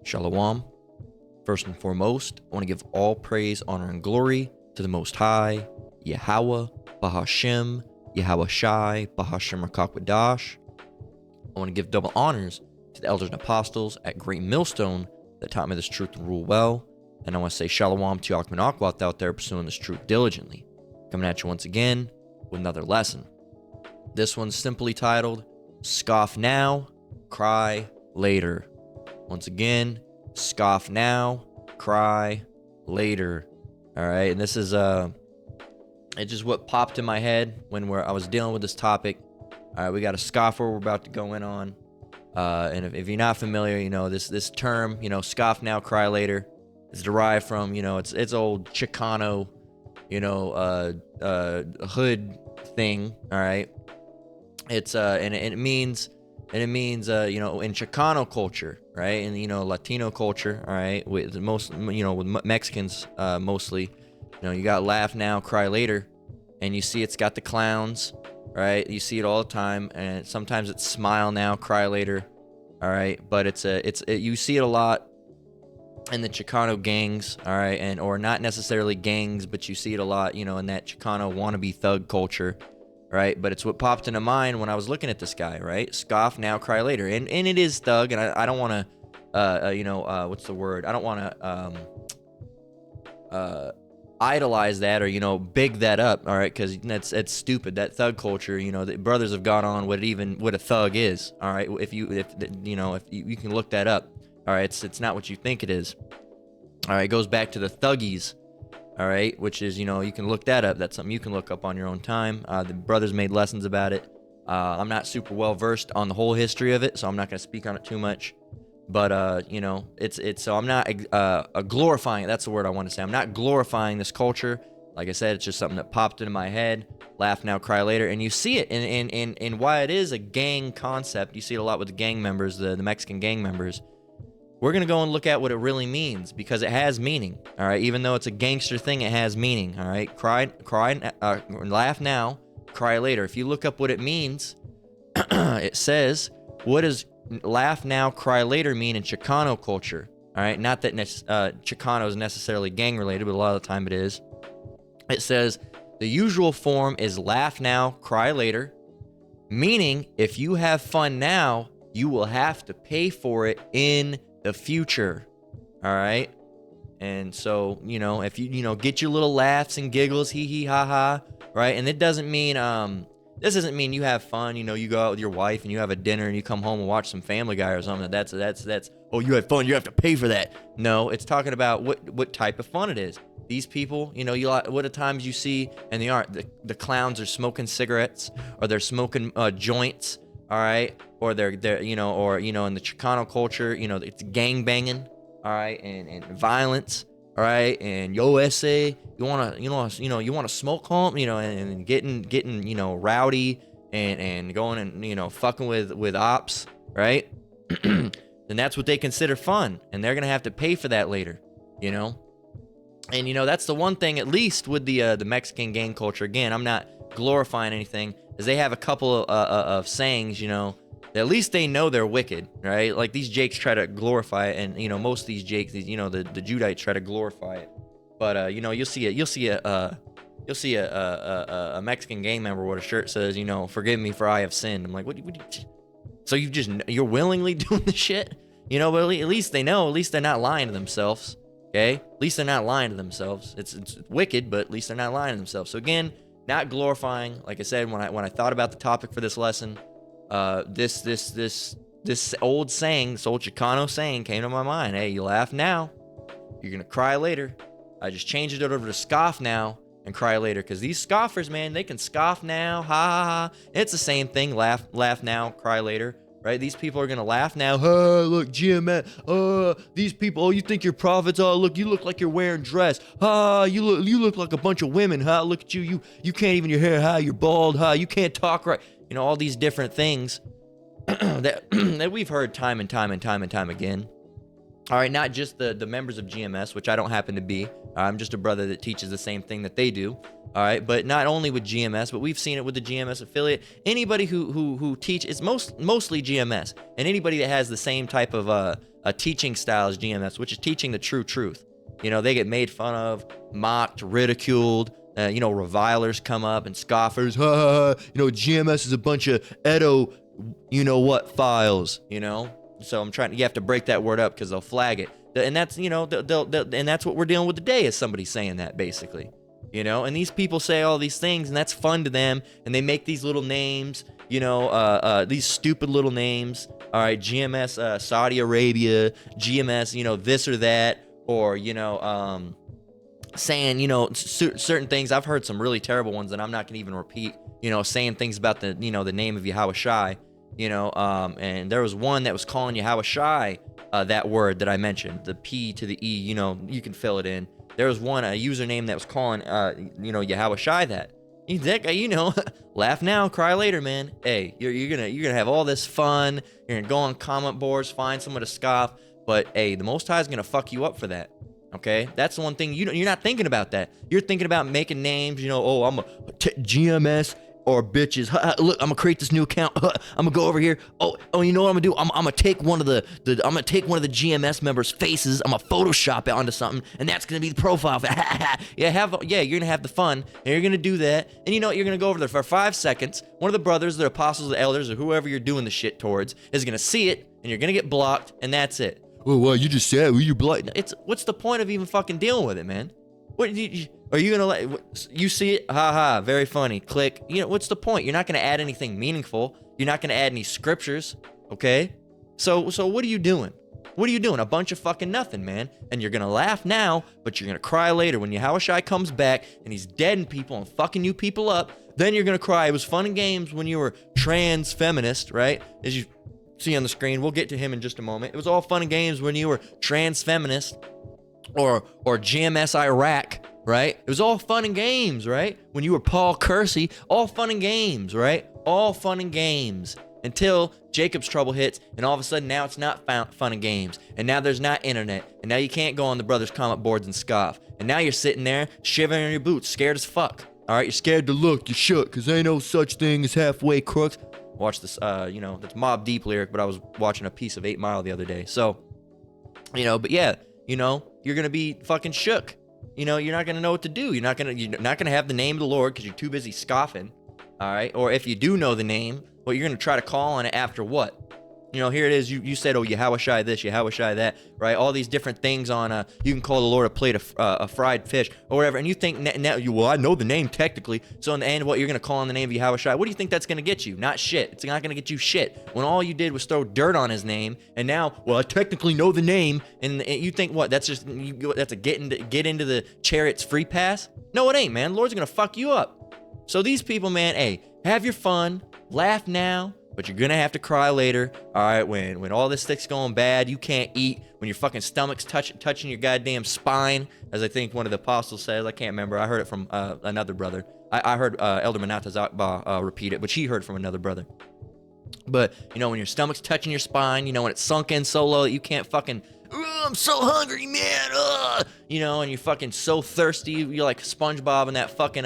Shalom. First and foremost, I want to give all praise, honor, and glory to the Most High, Yahweh, Bahashem, Yahweh Shai, Bahashem Rakakwadash. I want to give double honors to the elders and apostles at Great Millstone that taught me this truth and rule well. And I want to say shalom to Akhman Akwat out there pursuing this truth diligently. Coming at you once again with another lesson. This one's simply titled, Scoff Now, Cry Later. Once again, scoff now, cry later. All right, and this is it's just what popped in my head when I was dealing with this topic. All right, we got a scoffer we're about to go in on, and if you're not familiar, you know this term, you know, scoff now, cry later, is derived from, you know, it's old Chicano, you know, hood thing. All right, it's and it means. And it means, you know, in Chicano culture, right, and, you know, Latino culture, all right, with most, you know, with Mexicans mostly, you know, you got laugh now, cry later, and you see it's got the clowns, right? You see it all the time, and sometimes it's smile now, cry later, all right, but you see it a lot in the Chicano gangs, all right, and or not necessarily gangs, but you see it a lot, you know, in that Chicano wannabe thug culture. Right, but it's what popped into mind when I was looking at this guy, right? Scoff now, cry later, and it is thug, and I don't want to, you know, what's the word? I don't want to idolize that or, you know, big that up, all right? Because it's stupid. That thug culture, you know, the brothers have got on what a thug is, all right? If you can look that up, all right? It's not what you think it is, all right? It goes back to the thuggies. All right, which is, you know, you can look that up. That's something you can look up on your own time. The brothers made lessons about it. I'm not super well versed on the whole history of it, so I'm not going to speak on it too much. But you know, it's so I'm not glorifying it. That's the word I want to say. I'm not glorifying this culture. Like I said, it's just something that popped into my head. Laugh now, cry later, and you see it in why it is a gang concept. You see it a lot with the gang members, the Mexican gang members. We're going to go and look at what it really means, because it has meaning, all right? Even though it's a gangster thing, it has meaning, all right? Laugh now, cry later. If you look up what it means, it says, what does laugh now, cry later mean in Chicano culture, all right? Not that Chicano is necessarily gang-related, but a lot of the time it is. It says, the usual form is laugh now, cry later, meaning if you have fun now, you will have to pay for it in the future, all right? And so, you know, if you know, get your little laughs and giggles, hee hee ha ha, right? And it doesn't mean this doesn't mean you have fun, you know, you go out with your wife and you have a dinner and you come home and watch some Family Guy or something. That's oh, you had fun, you have to pay for that. No, it's talking about what type of fun it is. These people, you know, what at times you see in the art, the clowns are smoking cigarettes, or they're smoking joints, all right, or they're you know, or, you know, in the Chicano culture, you know, it's gang banging, all right, and violence, all right, and yo ese, you wanna smoke home, you know, and getting you know, rowdy and going and, you know, fucking with ops, right? Then that's what they consider fun, and they're gonna have to pay for that later, you know. And, you know, that's the one thing, at least with the Mexican gang culture. Again, I'm not glorifying anything, is they have a couple of sayings, you know, that at least they know they're wicked, right? Like these Jakes try to glorify it, and, you know, most of these Jakes, you know, the Judites try to glorify it. But you know, you'll see a Mexican gang member with a shirt says, you know, forgive me for I have sinned. I'm like, what so you're willingly doing the shit, you know? But at least they know, at least they're not lying to themselves. Okay, at least they're not lying to themselves. It's wicked, but at least they're not lying to themselves. So again, not glorifying. Like I said, when I thought about the topic for this lesson, this old saying, this old Chicano saying came to my mind. Hey, you laugh now, you're gonna cry later. I just changed it over to scoff now and cry later, because these scoffers, man, they can scoff now, ha ha ha. It's the same thing. Laugh now, cry later. Right? These people are going to laugh now. Oh, look, GMS. These people, oh, you think you're prophets? Oh, look, you look like you're wearing dress. You look like a bunch of women. Look at you. You can't even your hair. You're bald. You can't talk right. You know, all these different things that we've heard time and time again. All right, not just the members of GMS, which I don't happen to be. I'm just a brother that teaches the same thing that they do. All right, but not only with GMS, but we've seen it with the GMS affiliate. Anybody who teach, it's mostly GMS, and anybody that has the same type of teaching style is GMS, which is teaching the true truth. You know, they get made fun of, mocked, ridiculed. You know, revilers come up and scoffers. Ha, ha, ha. You know, GMS is a bunch of Edo, you know what, files. You know, so you have to break that word up because they'll flag it. And that's, you know, and that's what we're dealing with today is somebody saying that basically. You know, and these people say all these things, and that's fun to them, and they make these little names, you know, these stupid little names. All right, GMS Saudi Arabia, GMS, you know, this or that, or, you know, saying, you know, certain things. I've heard some really terrible ones that I'm not going to even repeat, you know, saying things about the, you know, the name of Yahweh Shai, you know, and there was one that was calling Yahweh Shai that word that I mentioned, the P to the E, you know, you can fill it in. There was one, a username that was calling, you know, Yahweh Shai that. You know, laugh now, cry later, man. Hey, you're gonna have all this fun. You're gonna go on comment boards, find someone to scoff. But hey, the Most High is gonna fuck you up for that. Okay, that's the one thing you're not thinking about that. You're thinking about making names. You know, oh, I'm a GMS. Or bitches, look, I'm gonna create this new account. I'm gonna go over here. Oh, you know what I'm gonna do? I'm gonna take one of the GMS members' faces. I'm gonna Photoshop it onto something, and that's gonna be the profile. You're gonna have the fun, and you're gonna do that. And you know what? You're gonna go over there for 5 seconds. One of the brothers, the apostles, the elders, or whoever you're doing the shit towards, is gonna see it, and you're gonna get blocked, and that's it. Oh, well, you just said you blocked. What's the point of even fucking dealing with it, man? What are you gonna let you see it? Haha, very funny. Click. You know, what's the point? You're not gonna add anything meaningful. You're not gonna add any scriptures. Okay? So what are you doing? What are you doing? A bunch of fucking nothing, man. And you're gonna laugh now, but you're gonna cry later when Yahweh Shai comes back and he's deading people and fucking you people up. Then you're gonna cry. It was fun and games when you were trans feminist, right? As you see on the screen, we'll get to him in just a moment. It was all fun and games when you were trans feminist. Or GMS Iraq, right? It was all fun and games, right? When you were Paul Kersey, all fun and games, right? All fun and games until Jacob's trouble hits, and all of a sudden now it's not fun and games, and now there's not internet, and now you can't go on the brothers' comment boards and scoff, and now you're sitting there shivering in your boots, scared as fuck. All right, you're scared to look, you shook, cause ain't no such thing as halfway crooks. Watch this, you know, that's Mobb Deep lyric, but I was watching a piece of 8 Mile the other day, so, you know, but yeah. You know, you're gonna be fucking shook. You know, you're not gonna know what to do. You're not gonna have the name of the Lord because you're too busy scoffing. All right, or if you do know the name, well, you're gonna try to call on it after what? You know, here it is. You said, oh, Yahweh Shai this, Yahweh Shai that, right? All these different things on. You can call the Lord a plate of a fried fish or whatever, and you think now well, I know the name technically. So in the end, what you're gonna call on the name of Yahweh Shai? What do you think that's gonna get you? Not shit. It's not gonna get you shit. When all you did was throw dirt on his name, and now, well, I technically know the name, and you think what? That's just that's a get into the chariot's free pass? No, it ain't, man. The Lord's gonna fuck you up. So these people, man, hey, have your fun, laugh now. But you're gonna have to cry later, all right? When all this stuff's going bad, you can't eat. When your fucking stomach's touching your goddamn spine, as I think one of the apostles says. I can't remember. I heard it from another brother. I heard Elder Manata Zakba repeat it, but she heard it from another brother. But you know, when your stomach's touching your spine, you know, when it's sunk in so low that you can't fucking. I'm so hungry, man. You know, and you're fucking so thirsty. You're like SpongeBob in that fucking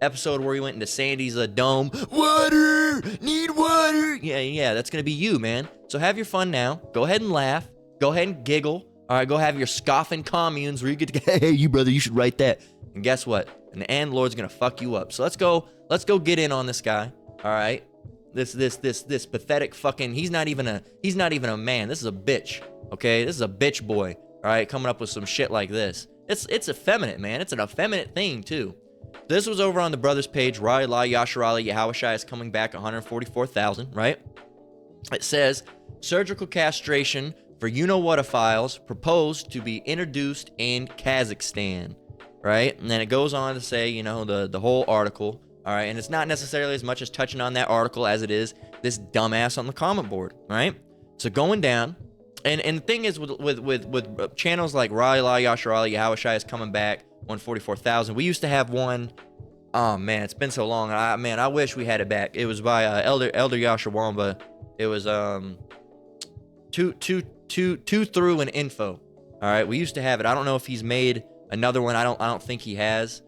episode where he went into Sandy's dome. Water, need water. Yeah, that's gonna be you, man. So have your fun now. Go ahead and laugh. Go ahead and giggle. All right, go have your scoffing communes where you get to, hey, you brother, you should write that. And guess what? In the end, Lord's gonna fuck you up. So let's go get in on this guy. All right, this pathetic fucking. He's not even a man. This is a bitch. Okay, this is a bitch boy. All right, coming up with some shit like this. It's effeminate, man. It's an effeminate thing too. This was over on the brothers page. Rai La Yasharali Yahweh Shai is coming back 144,000. Right? It says surgical castration for you-know-what-a-philes proposed to be introduced in Kazakhstan. Right? And then it goes on to say, you know, the whole article. All right, and it's not necessarily as much as touching on that article as it is this dumbass on the comment board. Right? So going down. And the thing is with channels like Rai La Yasharali Yahweh Shai is coming back 144,000. We used to have one. Oh man, it's been so long. I wish we had it back. It was by Elder Yashawamba. It was two through and info. All right, we used to have it. I don't know if he's made another one. I don't think he has.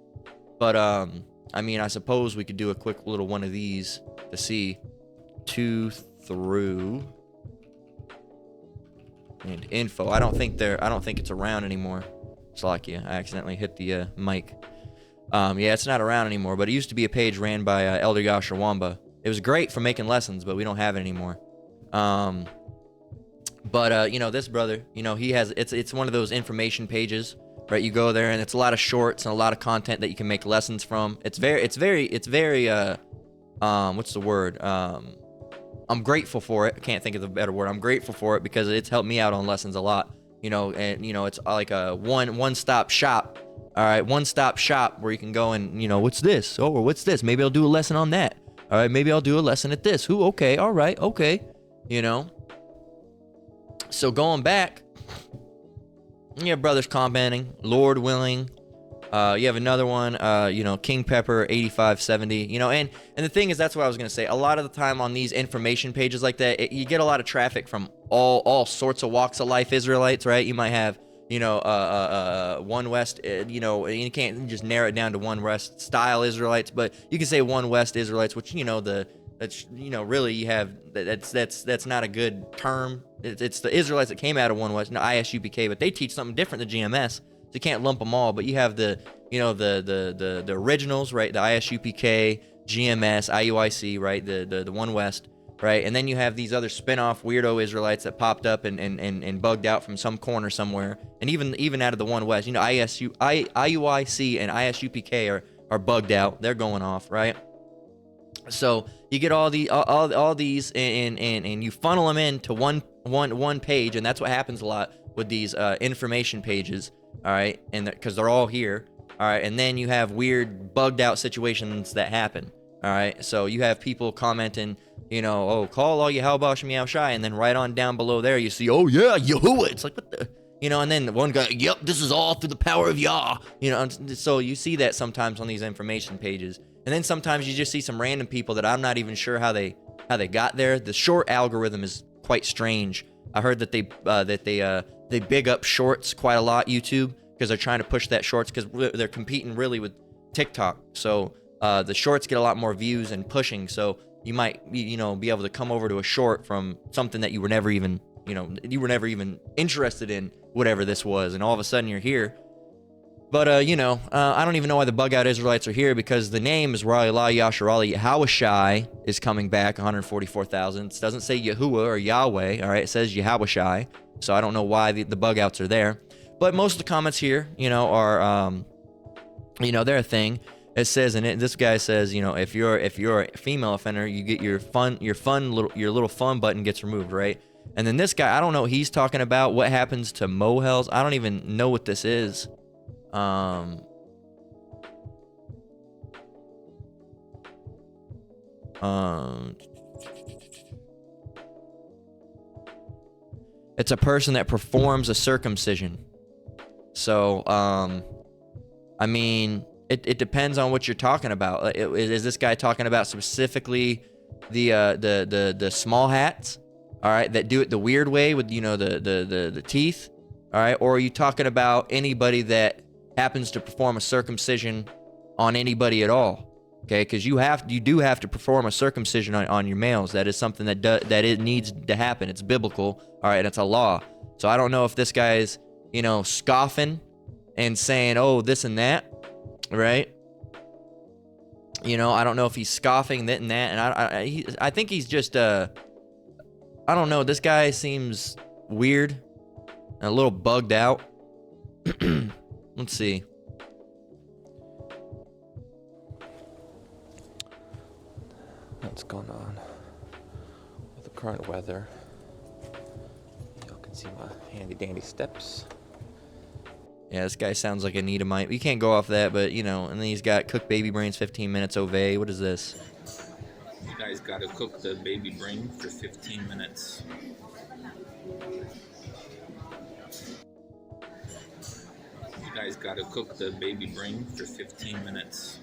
But I mean, I suppose we could do a quick little one of these to see. 2 through. and info. I don't think it's around anymore. Slakia, I accidentally hit the mic. Yeah, it's not around anymore, but it used to be a page ran by Elder Yasha Wamba. It was great for making lessons, but we don't have it anymore. But you know, this brother, you know, he has, it's one of those information pages, right? You go there and it's a lot of shorts and a lot of content that you can make lessons from. It's very what's the word? I'm grateful for it. I can't think of a better word. I'm grateful for it because it's helped me out on lessons a lot. You know, and you know, it's like a one-stop shop. All right, one-stop shop where you can go and, you know, what's this? Oh, or what's this? Maybe I'll do a lesson on that. All right, maybe I'll do a lesson at this. Ooh, okay, all right, okay. You know. So going back, you have brothers commenting, Lord willing. You have another one, you know, King Pepper 8570, you know, and the thing is, that's what I was going to say. A lot of the time on these information pages like that, you get a lot of traffic from all sorts of walks of life Israelites, right? You might have, you know, One West, you know, you can't just narrow it down to One West style Israelites, but you can say One West Israelites, which, you know, that's, you know, really you have, that's not a good term. It's the Israelites that came out of One West, no, ISUPK, but they teach something different than GMS. So you can't lump them all, but you have the, you know, the originals, right? The ISUPK, GMS, IUIC, right? The One West, right? And then you have these other spin-off weirdo Israelites that popped up and bugged out from some corner somewhere. And even out of the One West, you know, IUIC and ISUPK are bugged out. They're going off, right? So you get all these and you funnel them into one page, and that's what happens a lot with these information pages. All right, and because they're all here. All right, and then you have weird bugged out situations that happen. All right, so you have people commenting, you know, oh, call all Yahweh Shem Yahushai, and then right on down below there you see, oh yeah, Yahuwah. It's like, what the, you know, and then one guy, yep, this is all through the power of Yah. You know, so you see that sometimes on these information pages, and then sometimes you just see some random people that I'm not even sure how they got there. The short algorithm is quite strange. I heard that they big up shorts quite a lot, YouTube, because they're trying to push that shorts because they're competing really with TikTok. So the shorts get a lot more views and pushing. So you might, you know, be able to come over to a short from something that you were never even, you know, you were never even interested in, whatever this was, and all of a sudden you're here. But you know, I don't even know why the bug out Israelites are here, because the name is Ra'Ilah Yasharali Yahushai is coming back 144,000. It doesn't say Yahuwah or Yahweh. All right, it says Yahushai. So I don't know why the bug outs are there. But most of the comments here, you know, are you know, they're a thing. It says, and this guy says, you know, if you're a female offender, you get your little fun button gets removed, right? And then this guy, I don't know what he's talking about. What happens to mohels? I don't even know what this is. It's a person that performs a circumcision. So, I mean, it depends on what you're talking about. Is this guy talking about specifically the small hats? All right, that do it the weird way with, you know, the teeth. All right, or are you talking about anybody that happens to perform a circumcision on anybody at all? Okay, because you do have to perform a circumcision on your males. That is something that it needs to happen. It's biblical. All right, it's a law. So I don't know if this guy is, you know, scoffing and saying, oh, this and that, right? You know, I don't know if he's scoffing that and that, and I think he's just I don't know. This guy seems weird and a little bugged out. Let's see. What's going on with the current weather? Y'all can see my handy dandy steps. Yeah, this guy sounds like an Edomite. You can't go off that, but, you know, and then he's got cooked baby brains 15 minutes Ove. What is this? You guys gotta cook the baby brain for 15 minutes. You guys gotta cook the baby brain for 15 minutes.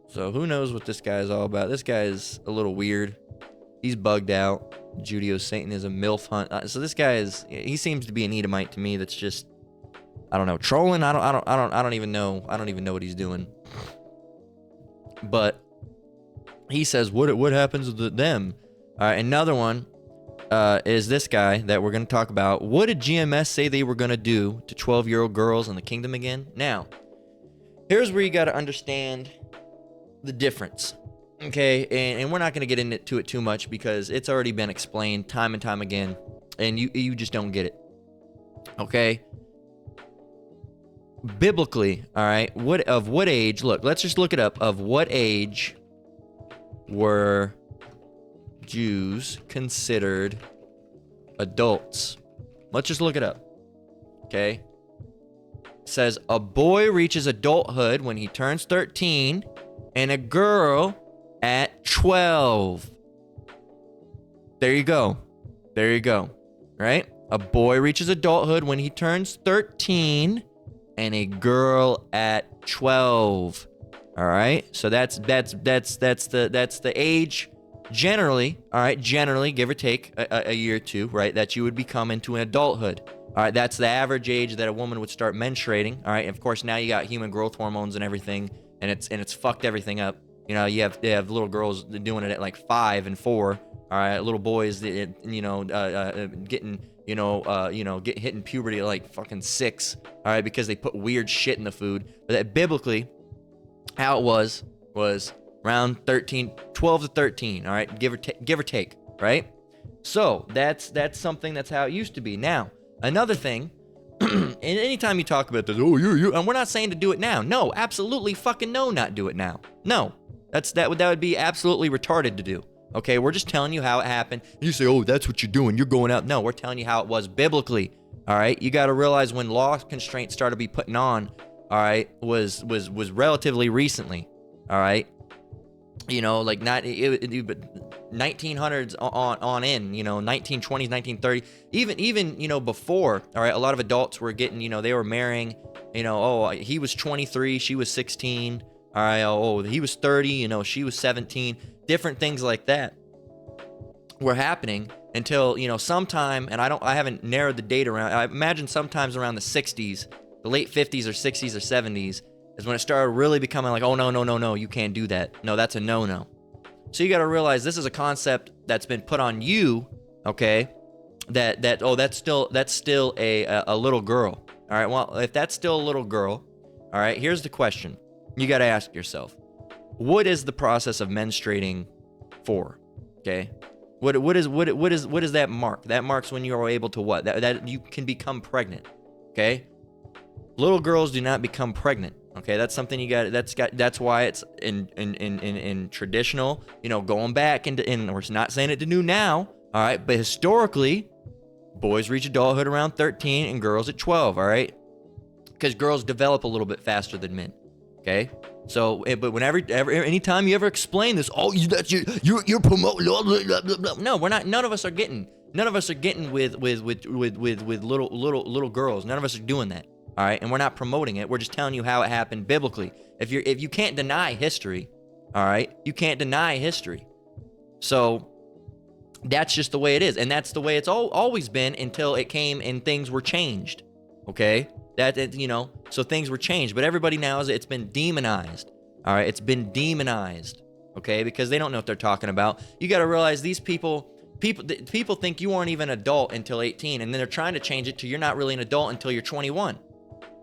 So who knows what this guy is all about? This guy is a little weird. He's bugged out. Judeo-Satanism, MILF hunt. So this guy he seems to be an Edomite to me. That's just, I don't know, trolling. I don't even know. I don't even know what he's doing. But he says, what happens to them? All right, another one. is this guy that we're going to talk about. What did GMS say they were going to do to 12-year-old girls in the kingdom again? Now, here's where you got to understand the difference. Okay, and we're not going to get into it too much because it's already been explained time and time again, and you just don't get it. Okay? Biblically, all right, of what age, look, let's just look it up. Of what age were Jews considered adults? Let's just look it up. Okay? It says a boy reaches adulthood when he turns 13 and a girl at 12. There you go. There you go. Right? A boy reaches adulthood when he turns 13 and a girl at 12. All right? So that's the age generally, all right, generally give or take a year or two, right, that you would become into an adulthood. All right, that's the average age that a woman would start menstruating. All right, and of course now you got human growth hormones and everything, and it's fucked everything up. You know, you have little girls doing it at like 5 and 4. All right, little boys, getting hitting puberty at like fucking 6. All right, because they put weird shit in the food. But that biblically, how it was around 12 to 13. All right, give or take, right? So that's something. That's how it used to be. Now, another thing. And anytime you talk about this, and we're not saying to do it now. No, absolutely fucking no, not do it now. No, that would be absolutely retarded to do. Okay, we're just telling you how it happened. You say, oh, that's what you're doing. You're going out. No, we're telling you how it was biblically. All right, you got to realize when law constraints started to be put on. All right, was relatively recently. All right, you know, like not 1900s on in. You know, 1920s, 1930s, even you know before. All right, a lot of adults were getting. You know, they were marrying. You know, oh, he was 23, she was 16. All right, oh, he was 30. You know, she was 17. Different things like that were happening until, you know, sometime, and I haven't narrowed the date around. I imagine sometimes around the 60s, the late 50s or 60s or 70s is when it started really becoming like, oh no, you can't do that. No, that's a no. So you got to realize this is a concept that's been put on you, okay? That's still a little girl. All right, well, if that's still a little girl, all right, here's the question. You got to ask yourself, what is the process of menstruating for? Okay, what is that mark? That marks when you are able to what? That you can become pregnant. Okay, little girls do not become pregnant. Okay, that's something you got. That's why it's in traditional. You know, going back and we're not saying it to do now. All right, but historically, boys reach adulthood around 13 and girls at 12. All right, because girls develop a little bit faster than men. Okay, so but anytime you ever explain this, oh, you're promoting. No, we're not. None of us are getting with little girls. None of us are doing that. All right, and we're not promoting it. We're just telling you how it happened biblically. If you can't deny history, all right, you can't deny history. So that's just the way it is, and that's the way it's always been until it came and things were changed. Okay. So things were changed, but everybody now it's been demonized. All right, it's been demonized, okay, because they don't know what they're talking about. You got to realize these people think you aren't even an adult until 18, and then they're trying to change it to you're not really an adult until you're 21.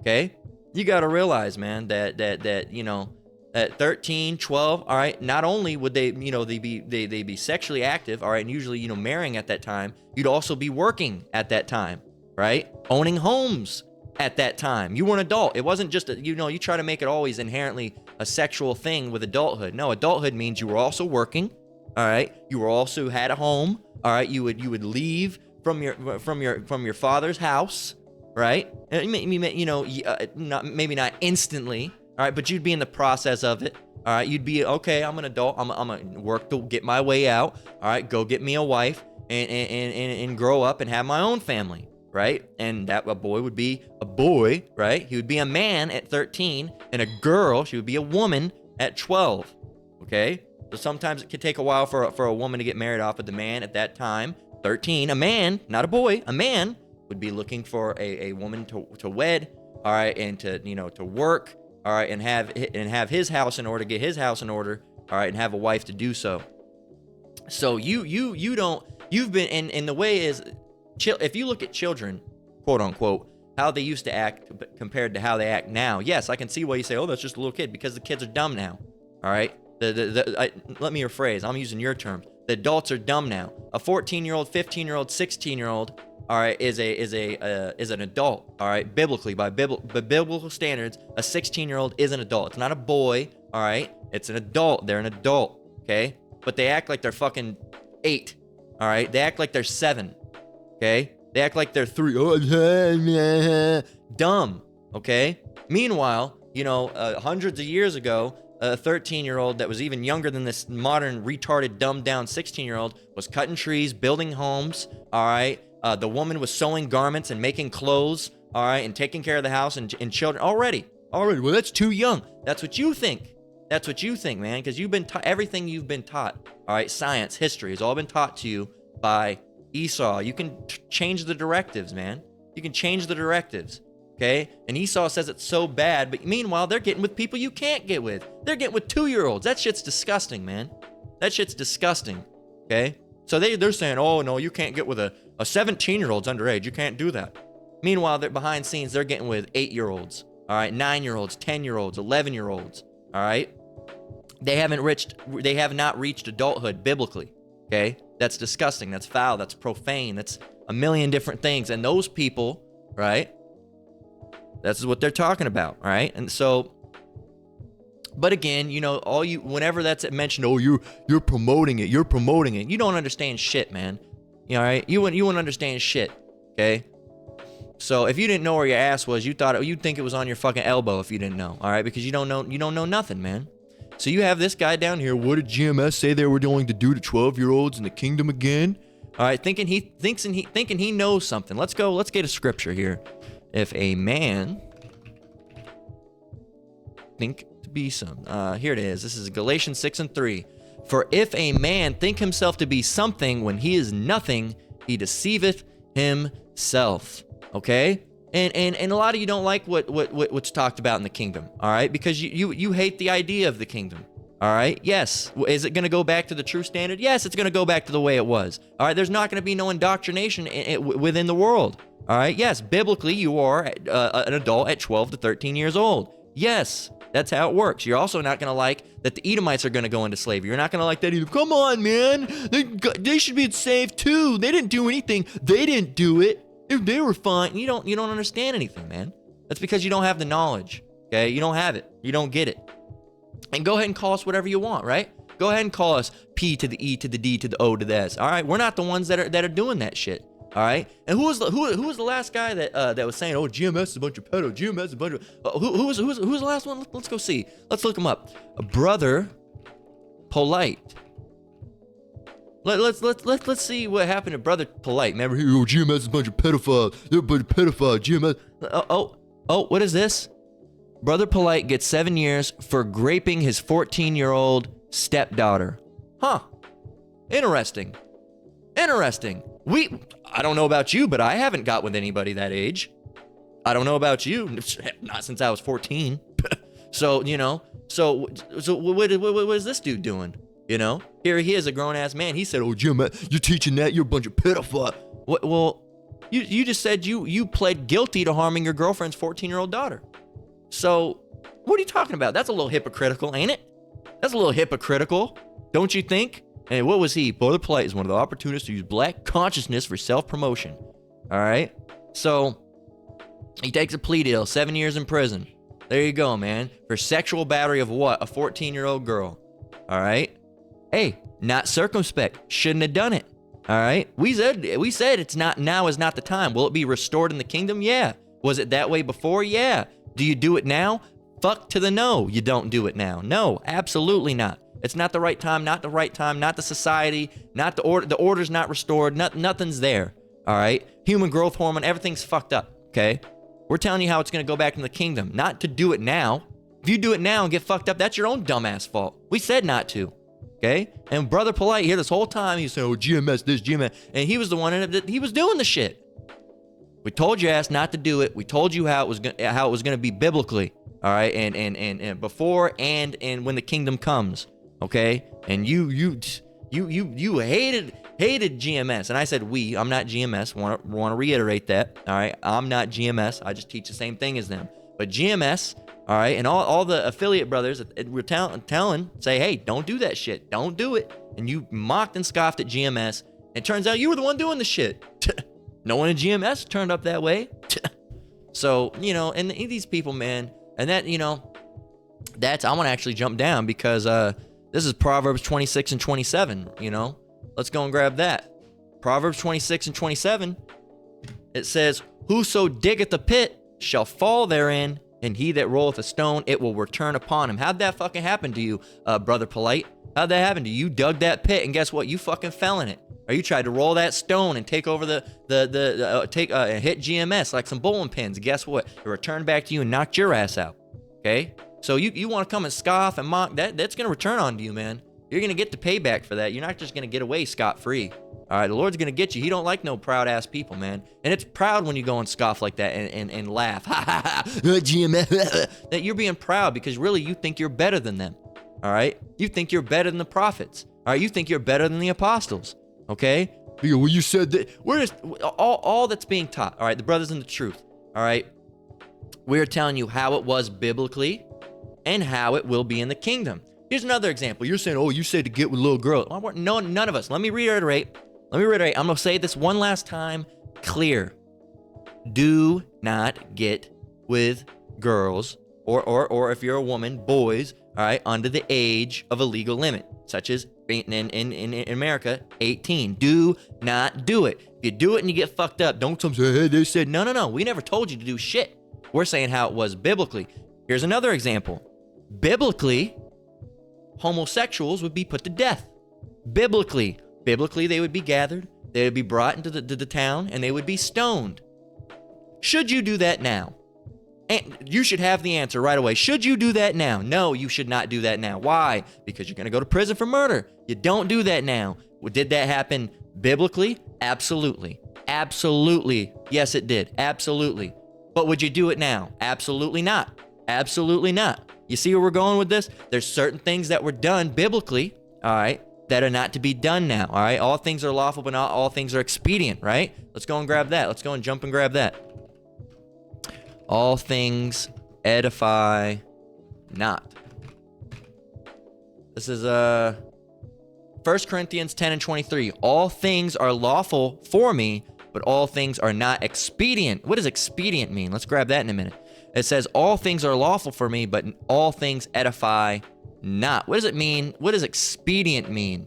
Okay, you got to realize, man, that you know, at 13, 12, all right, not only would they be sexually active, all right, and usually marrying at that time, you'd also be working at that time, right, owning homes. At that time, you were an adult. It wasn't just you try to make it always inherently a sexual thing with adulthood. No, adulthood means you were also working. All right, you were also had a home. All right, you would leave from your father's house, right? Maybe not instantly. All right, but you'd be in the process of it. All right, you'd be okay. I'm an adult. I'm gonna work to get my way out. All right, go get me a wife and grow up and have my own family. Right? And that a boy would be a boy, right? He would be a man at 13, and a girl, she would be a woman at 12. Okay? So sometimes it could take a while for a woman to get married off, but the man at that time, 13, a man, not a boy, a man would be looking for a woman to wed, all right, and to work, all right, and have his house in order, get his house in order, all right, and have a wife to do so. So you don't You've been, and the way is, if you look at children, quote unquote, how they used to act compared to how they act now, yes, I can see why you say, oh, that's just a little kid, because the kids are dumb now. All right? Let me rephrase. I'm using your terms. The adults are dumb now. A 14-year-old, 15-year-old, 16-year-old, all right, is an adult. All right, biblically, by biblical standards, a 16-year-old is an adult. It's not a boy. All right, it's an adult. They're an adult. Okay, but they act like they're fucking 8. All right, they act like they're 7. Okay, they act like they're 3. Oh, dumb. Okay. Meanwhile, hundreds of years ago, a 13-year-old that was even younger than this modern retarded dumbed down 16-year-old was cutting trees, building homes. All right, the woman was sewing garments and making clothes. All right, and taking care of the house and children already. Well, that's too young. That's what you think. That's what you think, man, because you've been taught everything you've been taught. All right, science, history has all been taught to you by Esau. You can change the directives, man. You can change the directives. Okay? And Esau says it's so bad, but meanwhile, they're getting with people you can't get with. They're getting with 2-year-olds. That shit's disgusting, man. That shit's disgusting. Okay? So they're saying, oh, no, you can't get with a 17-year-old's underage. You can't do that. Meanwhile, they're behind scenes, they're getting with 8-year-olds. All right? 9-year-olds, 10-year-olds, 11-year-olds. All right? They have not reached adulthood biblically. Okay? That's disgusting. That's foul. That's profane. That's a million different things. And those people, right? That's what they're talking about, all right? And so, but again, whenever that's mentioned, oh, you're promoting it, you don't understand shit, man. All right? You wouldn't understand shit, okay? So if you didn't know where your ass was, you'd think it was on your fucking elbow if you didn't know, all right? Because you don't know nothing, man. So you have this guy down here. What did GMS say they were going to do to 12-year-olds in the kingdom again? All right, thinking he knows something. Let's get a scripture here. If a man think to be some, here it is. This is Galatians 6:3. For if a man think himself to be something when he is nothing, he deceiveth himself. Okay, and a lot of you don't like what's talked about in the kingdom. All right, because you hate the idea of the kingdom. All right, yes. Is it going to go back to the true standard? Yes, it's going to go back to the way it was. All right, there's not going to be no indoctrination within the world. All right, yes, biblically, you are an adult at 12 to 13 years old. Yes, that's how it works. You're also not going to like that the Edomites are going to go into slavery. You're not going to like that either. Come on, man. They should be saved too. They didn't do anything. They didn't do it. They were fine. You don't understand anything, man. That's because you don't have the knowledge, okay? You don't have it. You don't get it. And go ahead and call us whatever you want, right? Go ahead and call us P to the E to the D to the O to the S. All right, we're not the ones that are doing that shit. All right, and who was the last guy that was saying, "Oh, GMS is a bunch of pedo. GMS is a bunch of..." Who was the last one? Let's go see. Let's look him up. Brother Polite. Let's see what happened to Brother Polite. Remember, oh, GMS is a bunch of pedophiles. They're a bunch of pedophiles. GMS. Oh, what is this? Brother Polite gets 7 years for graping his 14-year-old stepdaughter. Huh. Interesting. I don't know about you, but I haven't got with anybody that age. I don't know about you. Not since I was 14. So what is this dude doing? Here he is, a grown-ass man. He said, oh, Jim, you're teaching that? You're a bunch of pedophiles. What? Well, you just said you pled guilty to harming your girlfriend's 14-year-old daughter. So what are you talking about? That's a little hypocritical, ain't it? That's a little hypocritical, don't you think? And what was he? Brother Polite is one of the opportunists to use black consciousness for self-promotion. All right? So he takes a plea deal, 7 years in prison. There you go, man. For sexual battery of what? A 14-year-old girl. All right? Hey, not circumspect. Shouldn't have done it. All right? We said it's not, now is not the time. Will it be restored in the kingdom? Yeah. Was it that way before? Yeah. Do you do it now? Fuck to the no. You don't do it now. No, absolutely not. It's not the right time, not the society, not the order. The order's not restored. Nothing's there. All right? Human growth hormone, everything's fucked up. Okay? We're telling you how it's going to go back in the kingdom, not to do it now. If you do it now and get fucked up, that's your own dumbass fault. We said not to. Okay? And Brother Polite here this whole time, he was saying, oh, GMS this, GMS. And he was the one that he was doing the shit. We told your ass not to do it. We told you how it was going to be biblically. All right? And before and when the kingdom comes. Okay, and you hated hated GMS. And I said we, I'm not GMS. Want to reiterate that. All right. I'm not GMS. I just teach the same thing as them. But GMS, all right, and all the affiliate brothers were telling, say, hey, don't do that shit. Don't do it. And you mocked and scoffed at GMS. And it turns out you were the one doing the shit. No one in GMS turned up that way. So, you know, and these people, man, and that, you know, I want to actually jump down because this is Proverbs 26 and 27, you know. Let's go and grab that. Proverbs 26 and 27, it says, whoso diggeth a pit shall fall therein, and he that rolleth a stone, it will return upon him. How'd that fucking happen to you, Brother Polite? How'd that happen to you? You dug that pit, and guess what? You fucking fell in it. Or you tried to roll that stone and take over hit GMS like some bowling pins. Guess what? It returned back to you and knocked your ass out. Okay? So you want to come and scoff and mock, that's going to return on to you, man. You're going to get the payback for that. You're not just going to get away scot-free. All right, the Lord's going to get you. He don't like no proud-ass people, man. And it's proud when you go and scoff like that and laugh. Ha, ha, ha, GMS. That you're being proud because really you think you're better than them. All right? You think you're better than the prophets. All right? You think you're better than the apostles. Okay? Well, you said that. We're just, all that's being taught. All right? The brothers in the truth. All right? We're telling you how it was biblically and how it will be in the kingdom. Here's another example. You're saying, oh, you said to get with little girls. No, none of us. Let me reiterate. I'm going to say this one last time clear. Do not get with girls or if you're a woman, boys, all right, under the age of a legal limit, such as in America, 18. Do not do it. If you do it and you get fucked up, don't come say, hey, they said, no. We never told you to do shit. We're saying how it was biblically. Here's another example. Biblically, homosexuals would be put to death. Biblically, they would be gathered, they would be brought into the town, and they would be stoned. Should you do that now? And you should have the answer right away. Should you do that now? No, you should not do that now. Why? Because you're going to go to prison for murder. You don't do that now. Did that happen biblically? Absolutely. Absolutely. Yes, it did. Absolutely. But would you do it now? Absolutely not. Absolutely not. You see where we're going with this? There's certain things that were done biblically, all right, that are not to be done now, all right? All things are lawful, but not all things are expedient, right? Let's go and grab that. Let's go and jump and grab that. All things edify not. This is 1 Corinthians 10 and 23. All things are lawful for me, but all things are not expedient. What does expedient mean? Let's grab that in a minute. It says, all things are lawful for me, but all things edify not. What does it mean? What does expedient mean?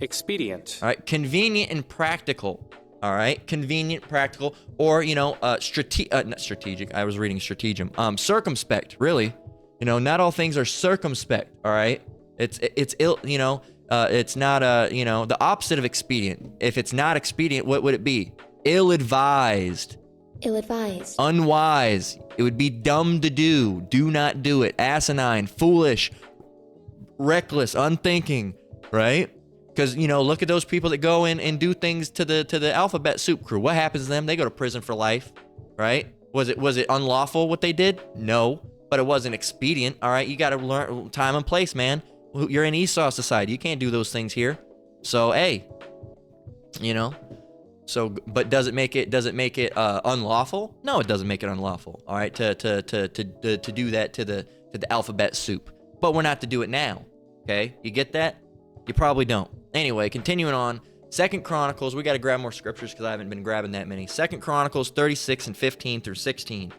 Expedient. All right, convenient and practical. All right, convenient, practical, or, you know, not strategic. I was reading stratagem. Circumspect, really. You know, not all things are circumspect, all right? It's ill, you know, it's not, you know, the opposite of expedient. If it's not expedient, what would it be? Ill-advised. Ill-advised. Unwise. It would be dumb to do. Do not do it. Asinine, foolish, reckless, unthinking, right? Because, you know, look at those people that go in and do things to the alphabet soup crew. What happens to them? They go to prison for life, right? Was it unlawful what they did? No, but it wasn't expedient. All right, you got to learn time and place, man. You're in Esau society. You can't do those things here. So, hey, you know. So, but does it make it unlawful? No, it doesn't make it unlawful. All right, to do that to the alphabet soup. But we're not to do it now. Okay, you get that? You probably don't. Anyway, continuing on, 2 Chronicles, we got to grab more scriptures because I haven't been grabbing that many. 2 Chronicles 36 and 15 through 16.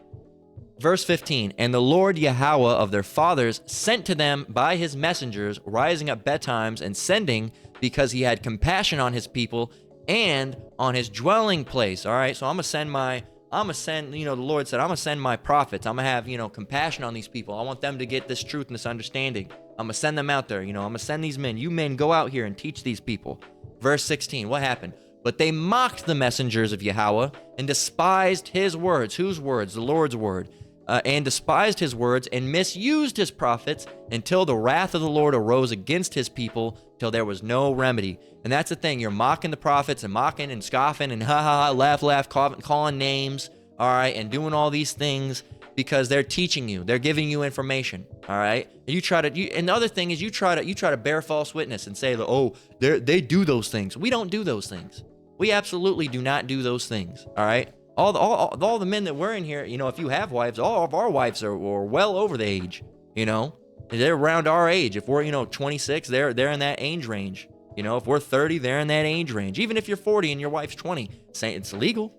Verse 15, and the Lord Yahweh of their fathers sent to them by his messengers, rising up betimes and sending, because he had compassion on his people and on his dwelling place. All right, so I'm going to send, you know, the Lord said, I'm going to send my prophets. I'm going to have, you know, compassion on these people. I want them to get this truth and this understanding. I'm going to send them out there. You know, I'm going to send these men. You men go out here and teach these people. Verse 16, what happened? But they mocked the messengers of Yahweh and despised his words. Whose words? The Lord's word. And despised his words and misused his prophets until the wrath of the Lord arose against his people till there was no remedy. And that's the thing. You're mocking the prophets and mocking and scoffing and laugh, calling names, all right, and doing all these things. because they're teaching you, they're giving you information. All right, and you try to. And the other thing is, you try to bear false witness and say, oh, they do those things. We don't do those things. We absolutely do not do those things. All right. All the men that were in here, you know, if you have wives, all of our wives are well over the age. You know, they're around our age. If we're, you know, 26, they're in that age range. You know, if we're 30, they're in that age range. Even if you're 40 and your wife's 20, saying it's legal.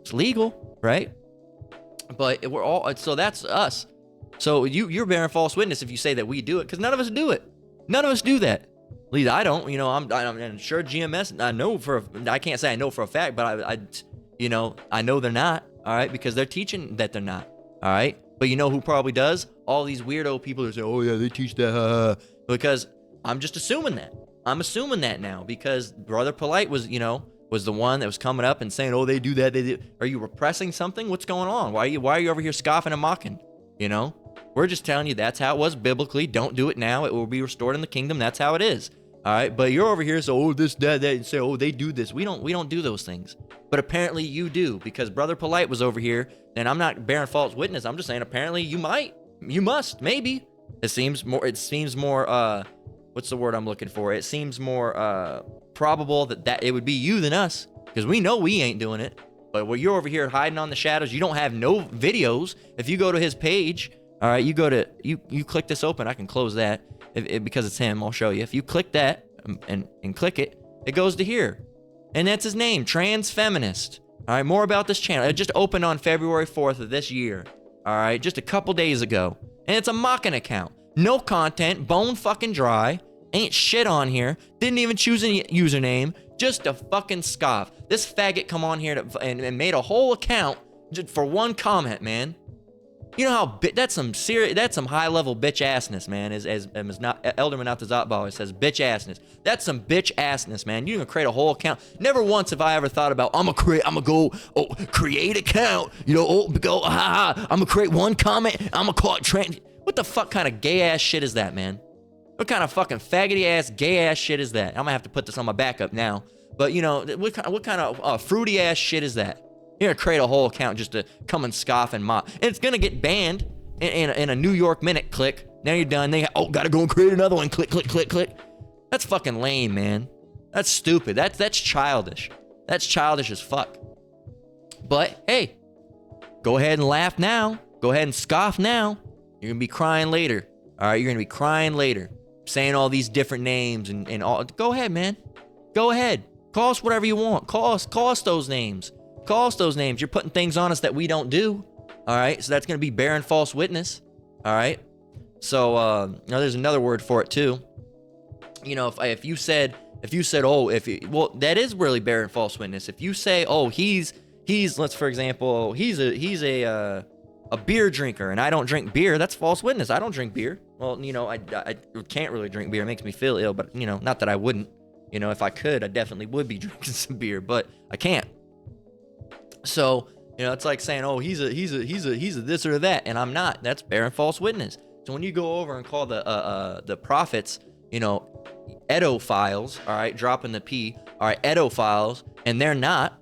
It's legal, right? But we're all, so that's us. So you're bearing false witness if you say that we do it, because none of us do it. None of us do that. At least I don't. You know, I'm sure GMS. I can't say I know for a fact, but I know they're not. All right, because they're teaching that they're not. All right, but you know who probably does? All these weirdo people that say, oh yeah, they teach that. Because I'm just assuming that. I'm assuming that now because Brother Polite was the one that was coming up and saying, oh, they do that. Are you repressing something? What's going on? Why are you over here scoffing and mocking? You know, we're just telling you that's how it was biblically. Don't do it now. It will be restored in the kingdom. That's how it is. All right. But you're over here. So, oh, this, that, and say, oh, they do this. We don't do those things. But apparently you do, because Brother Polite was over here. And I'm not bearing false witness. I'm just saying, apparently you must, maybe. It seems more, what's the word I'm looking for? It seems more probable that it would be you than us, because we know we ain't doing it. But when you're over here hiding on the shadows, you don't have no videos. If you go to his page, all right, you click this open. I can close that because it's him. I'll show you. If you click that and click it, it goes to here, and that's his name, Trans Feminist. All right, more about this channel. It just opened on February 4th of this year. All right, just a couple days ago, and it's a mocking account. No content, bone fucking dry. Ain't shit on here. Didn't even choose any username. Just a fucking scoff. This faggot come on here and made a whole account just for one comment, man. You know how that's some high level bitch assness, man. As Elder Manatazatba always says, bitch assness. That's some bitch assness, man. You can create a whole account. Never once have I ever thought about I'm gonna go create account. You know, I'm gonna create one comment. I'm gonna call it trend. What the fuck kind of gay ass shit is that, man? What kind of fucking faggoty ass, gay ass shit is that? I'm gonna have to put this on my backup now. But you know, what kind of fruity ass shit is that? You're gonna create a whole account just to come and scoff and mock, and it's gonna get banned in a New York minute. Click. Now you're done. Gotta go and create another one. Click, click, click, click. That's fucking lame, man. That's stupid. That's childish. That's childish as fuck. But hey, go ahead and laugh now. Go ahead and scoff now. You're gonna be crying later. All right, you're gonna be crying later. Saying all these different names and all. Go ahead, man. Go ahead. Call us whatever you want. Call us those names. Call us those names. You're putting things on us that we don't do. All right, so that's gonna be bearing false witness. All right. So now there's another word for it too. You know, if you said that is really bearing false witness. If you say, oh, he's for example, he's a beer drinker and I don't drink beer, that's false witness. I don't drink beer. Well, you know, I can't really drink beer. It makes me feel ill, but you know, not that I wouldn't. You know, if I could, I definitely would be drinking some beer, but I can't. So, you know, it's like saying, oh, he's a this or that, and I'm not. That's bearing false witness. So when you go over and call the prophets, you know, edophiles, all right, dropping the P, all right, edophiles, and they're not,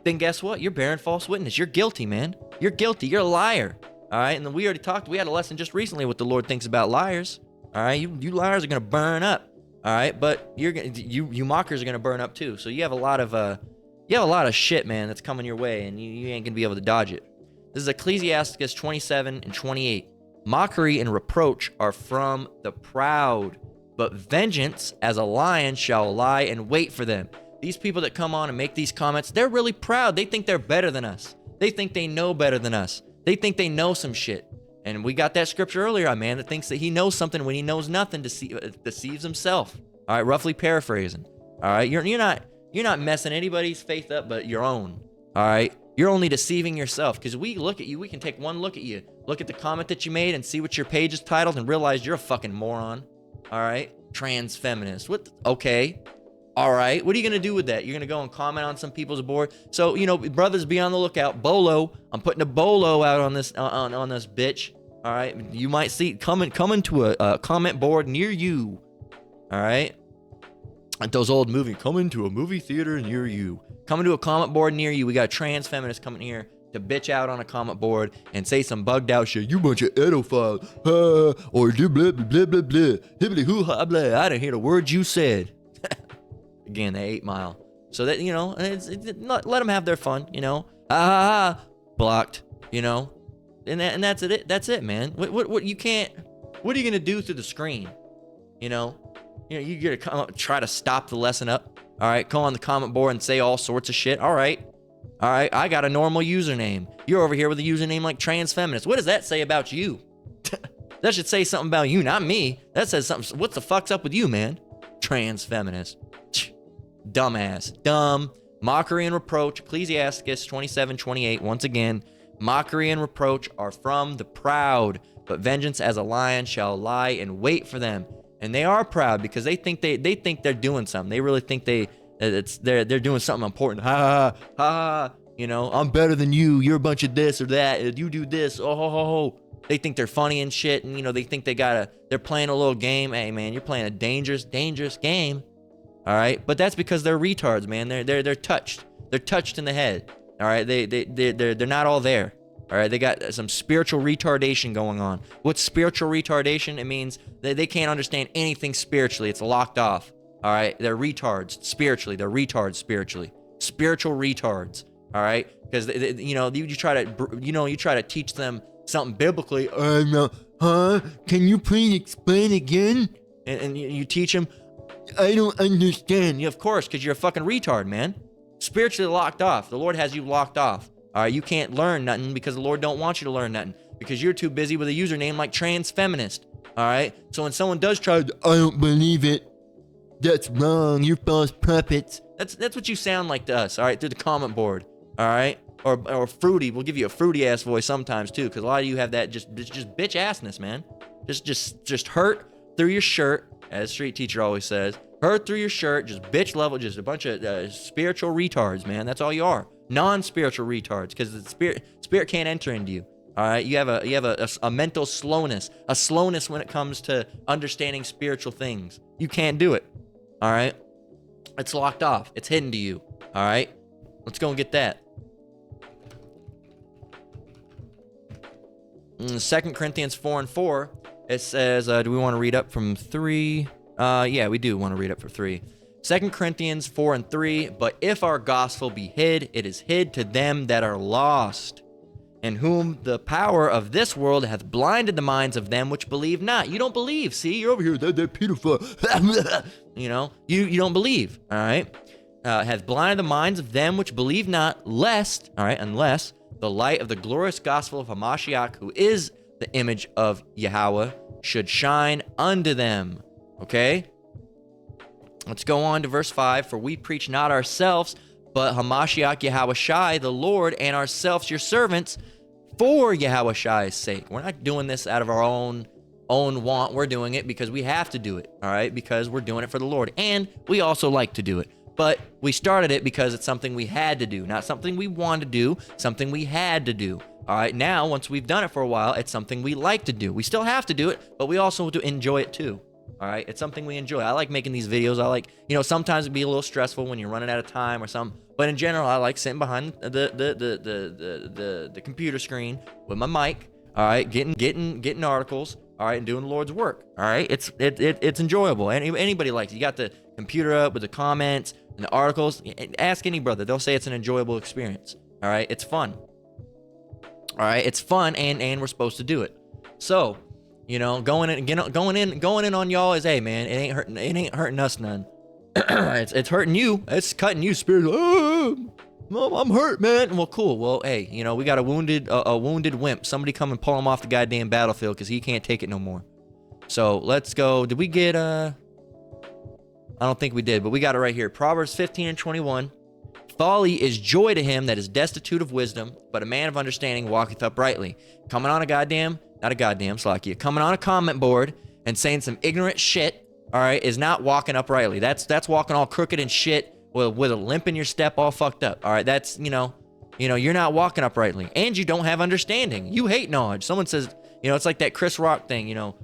then guess what? You're bearing false witness. You're guilty, man. You're guilty. You're a liar. All right, and then we had a lesson just recently what the Lord thinks about liars. All right, you liars are gonna burn up. All right, but you mockers are gonna burn up too. So you have a lot of shit, man, that's coming your way, and you ain't gonna be able to dodge it. This is Ecclesiasticus 27 and 28. Mockery and reproach are from the proud, but vengeance as a lion shall lie and wait for them. These people that come on and make these comments, they're really proud. They think they're better than us. They think they know better than us. They think they know some shit. And we got that scripture earlier, a man that thinks that he knows something when he knows nothing, deceives himself. All right, roughly paraphrasing. All right, you're not messing anybody's faith up but your own. All right, you're only deceiving yourself, because we look at you, we can take one look at you, look at the comment that you made and see what your page is titled and realize you're a fucking moron. All right, trans feminist. Okay. All right, what are you gonna do with that? You're gonna go and comment on some people's board? So, you know, brothers, be on the lookout. Bolo, I'm putting a bolo out on this on this bitch. All right, you might see coming to a comment board near you. All right, like those old movies, coming to a movie theater near you. Coming to a comment board near you. We got a trans feminist coming here to bitch out on a comment board and say some bugged out shit. You bunch of edophiles, or blah blah blah blah blah, hibbly hoo ha blah. I didn't hear the words you said. Again, the 8 Mile. So that, you know, let them have their fun, you know. Blocked, you know. And that's it. That's it, man. What you can't. What are you gonna do through the screen? You know, you gotta come up, try to stop the lesson up. All right, go on the comment board and say all sorts of shit. All right, I got a normal username. You're over here with a username like trans feminist. What does that say about you? That should say something about you, not me. That says something. What the fuck's up with you, man? Trans feminist. Dumbass. Dumb. Mockery and reproach. Ecclesiasticus 27:28. Once again, mockery and reproach are from the proud, but vengeance as a lion shall lie in wait for them. And they are proud because they think they're doing something. They really think they're doing something important. Ha ha ha. You know, I'm better than you. You're a bunch of this or that. You do this. Oh ho ho ho. They think they're funny and shit, and you know they think they're playing a little game. Hey man, you're playing a dangerous game. All right, but that's because they're retards, man. They're touched. They're touched in the head. All right, they're not all there. All right, they got some spiritual retardation going on. What's spiritual retardation? It means they can't understand anything spiritually. It's locked off. All right, they're retards spiritually. They're retards spiritually. Spiritual retards. All right, because you know you try to teach them something biblically. Can you please explain again? And you teach them. I don't understand. Yeah, of course, because you're a fucking retard, man. Spiritually locked off. The Lord has you locked off. All right, you can't learn nothing because the Lord don't want you to learn nothing because you're too busy with a username like trans feminist. All right, so when someone does try to, I don't believe it. That's wrong. You're false prophets. That's what you sound like to us. All right, through the comment board. All right, or fruity. We'll give you a fruity ass voice sometimes too, because a lot of you have that just bitch assness, man. Just hurt through your shirt, as Street Teacher always says. Hurt through your shirt, just bitch level, just a bunch of spiritual retards, man. That's all you are. Non-spiritual retards, because the spirit can't enter into you. All right, you have a mental slowness, a slowness when it comes to understanding spiritual things. You can't do it. All right, it's locked off. It's hidden to you. All right, let's go and get that. 2 Corinthians 4:4, it says, do we want to read up from 3? Yeah, we do want to read up for 3. 2 Corinthians 4:3, but if our gospel be hid, it is hid to them that are lost, in whom the power of this world hath blinded the minds of them which believe not. You don't believe. See, you're over here, that pedophile. You know, you don't believe, all right? Hath blinded the minds of them which believe not, lest, all right, unless the light of the glorious gospel of Hamashiach, who is the image of Yahweh, should shine unto them. Okay? Let's go on to verse 5. For we preach not ourselves, but Hamashiach Yahweh Shai, the Lord, and ourselves your servants, for Yahweh Shai's sake. We're not doing this out of our own want. We're doing it because we have to do it. All right? Because we're doing it for the Lord. And we also like to do it. But we started it because it's something we had to do. Not something we wanted to do, something we had to do. All right? Now, once we've done it for a while, it's something we like to do. We still have to do it, but we also do enjoy it too. All right, it's something we enjoy. I like making these videos. I like, you know, sometimes it'd be a little stressful when you're running out of time or something. But in general, I like sitting behind the computer screen with my mic. All right, getting articles. All right, and doing the Lord's work. All right, it's enjoyable. Anybody likes it. You got the computer up with the comments and the articles. Ask any brother; they'll say it's an enjoyable experience. All right, it's fun. All right, it's fun, and we're supposed to do it. So. You know, going in on y'all is, hey man, it ain't hurting us none. it's hurting you. It's cutting you spiritually. I'm hurt, man. Well, cool. Well, hey, you know, we got a wounded wimp. Somebody come and pull him off the goddamn battlefield because he can't take it no more. So let's go. Did we get I don't think we did, but we got it right here. Proverbs 15:21. Folly is joy to him that is destitute of wisdom, but a man of understanding walketh uprightly. Coming on a comment board and saying some ignorant shit, all right, is not walking uprightly. That's walking all crooked and shit with a limp in your step, all fucked up. All right, that's, you know, you're not walking uprightly, and you don't have understanding. You hate knowledge. Someone says, you know, it's like that Chris Rock thing, you know,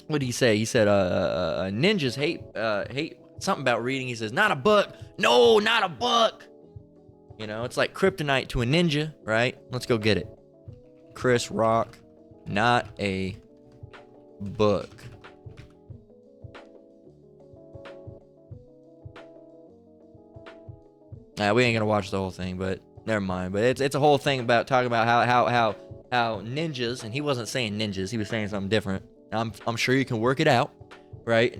what did he say? He said, ninjas hate something about reading. He says, not a book. No, not a book. You know, it's like kryptonite to a ninja, right? Let's go get it. Chris Rock, not a book. Nah, we ain't gonna watch the whole thing, but never mind. But it's a whole thing about talking about how ninjas, and he wasn't saying ninjas, he was saying something different. I'm sure you can work it out, right?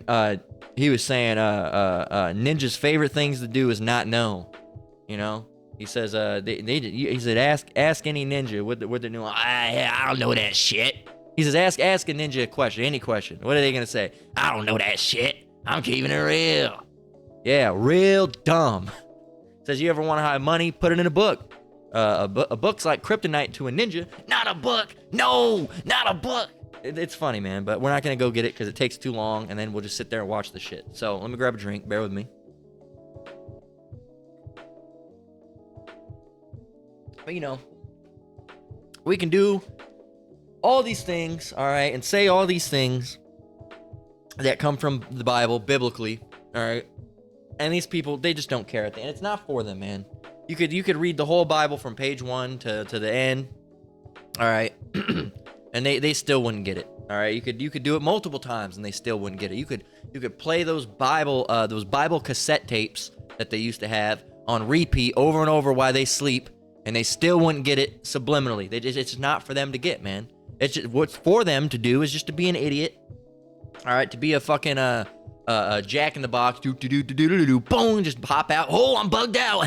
He was saying ninjas' favorite things to do is not know, you know. He says he said ask any ninja what they're doing. I don't know that shit. He says ask a ninja a question, any question. What are they gonna say? I don't know that shit. I'm keeping it real. Yeah, real dumb. Says you ever want to hide money, put it in a book. A book's like kryptonite to a ninja. Not a book. No, not a book. It's funny, man, but we're not gonna go get it because it takes too long, and then we'll just sit there and watch the shit. So let me grab a drink. Bear with me. But you know, we can do all these things, all right, and say all these things that come from the Bible biblically, all right. And these people, they just don't care at the end. It's not for them, man. You could read the whole Bible from page 1 to the end, all right, and they still wouldn't get it, all right. You could do it multiple times and they still wouldn't get it. You could play those Bible cassette tapes that they used to have on repeat over and over while they sleep, and they still wouldn't get it subliminally. It's not for them to get, man. It's just, what's for them to do is just to be an idiot, all right, to be a fucking Jack in the Box, boom, just pop out. Oh, I'm bugged out,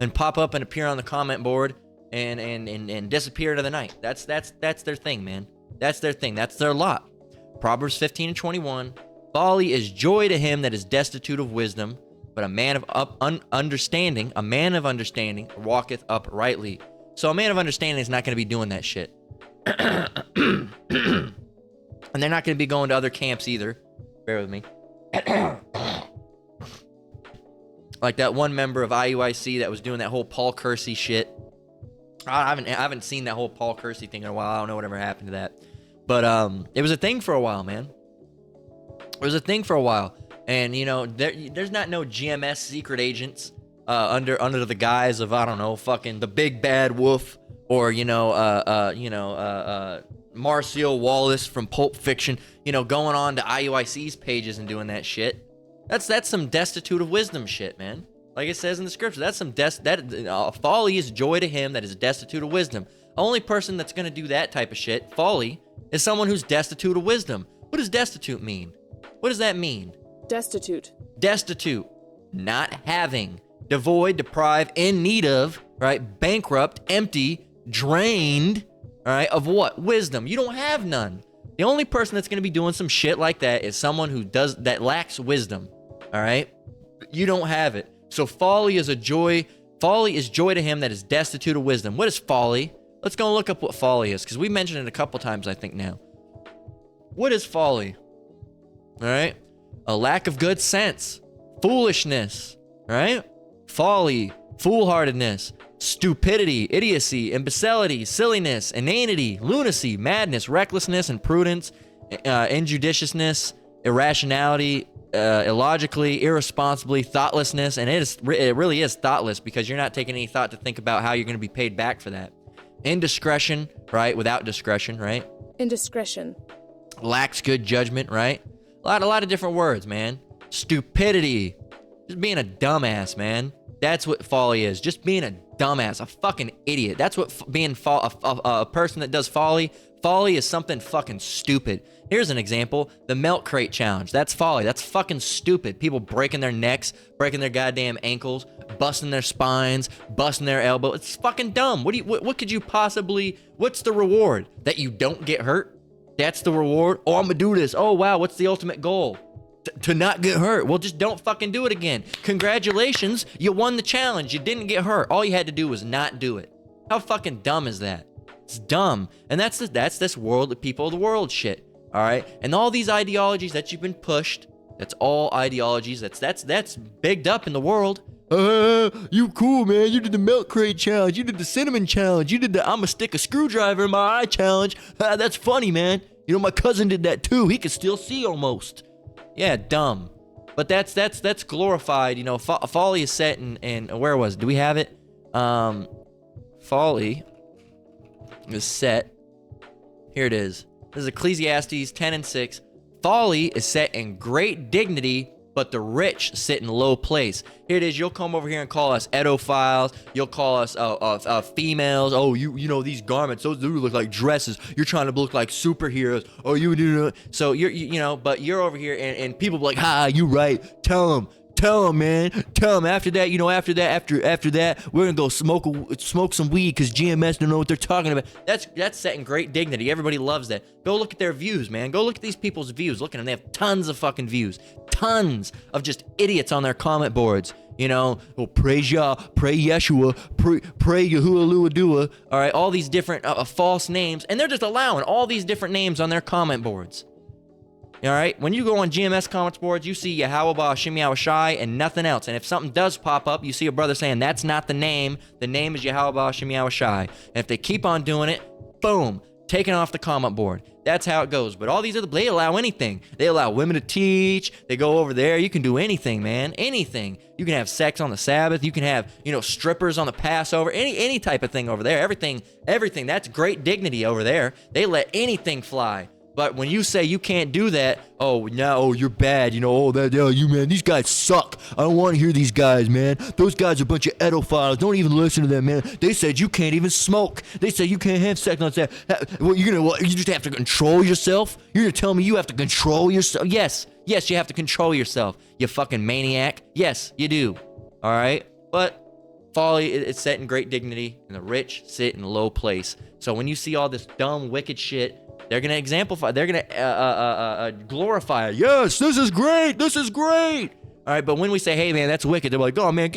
and pop up and appear on the comment board and disappear into the night. That's their thing, man. That's their thing. That's their lot. Proverbs 15:21. Folly is joy to him that is destitute of wisdom, but a man of understanding walketh uprightly. So a man of understanding is not going to be doing that shit. And they're not going to be going to other camps either. Bear with me. Like that one member of IUIC that was doing that whole Paul Kersey shit. I haven't seen that whole Paul Kersey thing in a while. I don't know whatever happened to that. But it was a thing for a while, man. It was a thing for a while. And you know, there's not no GMS secret agents under the guise of, I don't know, fucking the big bad wolf, or Marcial Wallace from Pulp Fiction, going on to IUIC's pages and doing that shit. That's some destitute of wisdom shit, man. Like it says in the scripture, that's some folly is joy to him that is destitute of wisdom. The only person that's gonna do that type of shit, folly, is someone who's destitute of wisdom. What does destitute mean? What does that mean? Destitute. Destitute, not having, devoid, deprived, in need of, right? Bankrupt, empty, drained, all right, of what? Wisdom. You don't have none. The only person that's going to be doing some shit like that is someone that lacks wisdom, all right? You don't have it. So folly is joy to him that is destitute of wisdom. What is folly? Let's go look up what folly is, because we mentioned it a couple times, I think, now. What is folly? All right? A lack of good sense, foolishness, all right? Folly, foolhardiness, stupidity, idiocy, imbecility, silliness, inanity, lunacy, madness, recklessness, imprudence, injudiciousness, irrationality, illogically, irresponsibly, thoughtlessness, and it really is thoughtless because you're not taking any thought to think about how you're going to be paid back for that. Indiscretion, right? Without discretion, right? Indiscretion. Lacks good judgment, right? A lot of different words, man. Stupidity, just being a dumbass, man. That's what folly is. Just being a dumbass, a fucking idiot. That's what being a person that does folly. Folly is something fucking stupid. Here's an example. The milk crate challenge. That's folly. That's fucking stupid. People breaking their necks, breaking their goddamn ankles, busting their spines, busting their elbow. It's fucking dumb. What could you possibly, what's the reward? That you don't get hurt? That's the reward? Oh, I'm gonna do this. Oh, wow, what's the ultimate goal? To not get hurt. Well, just don't fucking do it again. Congratulations, you won the challenge. You didn't get hurt. All you had to do was not do it. How fucking dumb is that? It's dumb. And that's this world, the people of the world shit. All right? And all these ideologies that you've been pushed, that's all ideologies. That's bigged up in the world. You cool, man. You did the milk crate challenge. You did the cinnamon challenge. You did the I'ma stick a screwdriver in my eye challenge. That's funny, man. You know, my cousin did that too. He could still see almost. Yeah, dumb. But that's glorified, folly is set in where was it? Do we have it? Folly is set. Here it is. This is Ecclesiastes 10 and 6. Folly is set in great dignity, but the rich sit in low place. Here it is. You'll come over here and call us edophiles. You'll call us females. Oh, you know these garments. Those do look like dresses. You're trying to look like superheroes. Oh, you do. So you know, but you're over here and people be like, ha, you right. Tell them, man. Tell them. After that, after that, we're gonna go smoke some weed because GMS don't know what they're talking about. That's setting great dignity. Everybody loves that. Go look at their views, man. Go look at these people's views. Look at them. They have tons of fucking views. Tons of just idiots on their comment boards. You know, well, praise Yah, pray Yeshua, pray Yahuwah Luadua. All right, all these different false names, and they're just allowing all these different names on their comment boards. All right, when you go on GMS comments boards, you see Yahweh Ba'Hashem Yahushai and nothing else. And if something does pop up, you see a brother saying that's not the name. The name is Yahweh Ba'Hashem Yahushai. And if they keep on doing it, boom, taken off the comment board. That's how it goes. But all these other, they allow anything. They allow women to teach. They go over there. You can do anything, man. Anything. You can have sex on the Sabbath. You can have, strippers on the Passover. Any type of thing over there. Everything. That's great dignity over there. They let anything fly. But when you say you can't do that, oh, no, you're bad, you, man, these guys suck. I don't want to hear these guys, man. Those guys are a bunch of edophiles. Don't even listen to them, man. They said you can't even smoke. They said you can't have sex on that. Well, you just have to control yourself? You're going to tell me you have to control yourself? Yes, you have to control yourself, you fucking maniac. Yes, you do. All right? But folly is set in great dignity, and the rich sit in low place. So when you see all this dumb, wicked shit, they're going to exemplify, they're going to glorify it. Yes, this is great. All right, but when we say, hey, man, that's wicked, they're like, oh, man,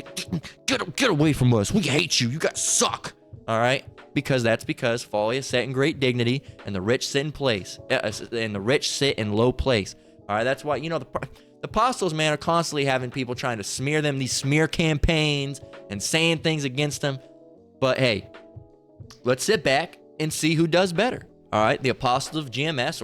get away from us. We hate you. You guys suck. All right, because folly is set in great dignity, and the rich sit in place, and the rich sit in low place. All right, that's why, the apostles, man, are constantly having people trying to smear them, these smear campaigns, and saying things against them. But, hey, let's sit back and see who does better. All right, the apostles of GMS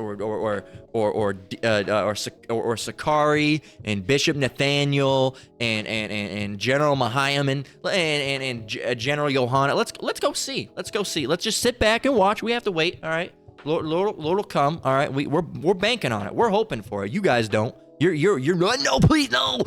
or Sakari and Bishop Nathaniel and General Mahiam and General Yohanan. Let's go see. Let's just sit back and watch. We have to wait. All right, Lord will come. All right, we're banking on it. We're hoping for it. You guys don't. You're not. No, please no.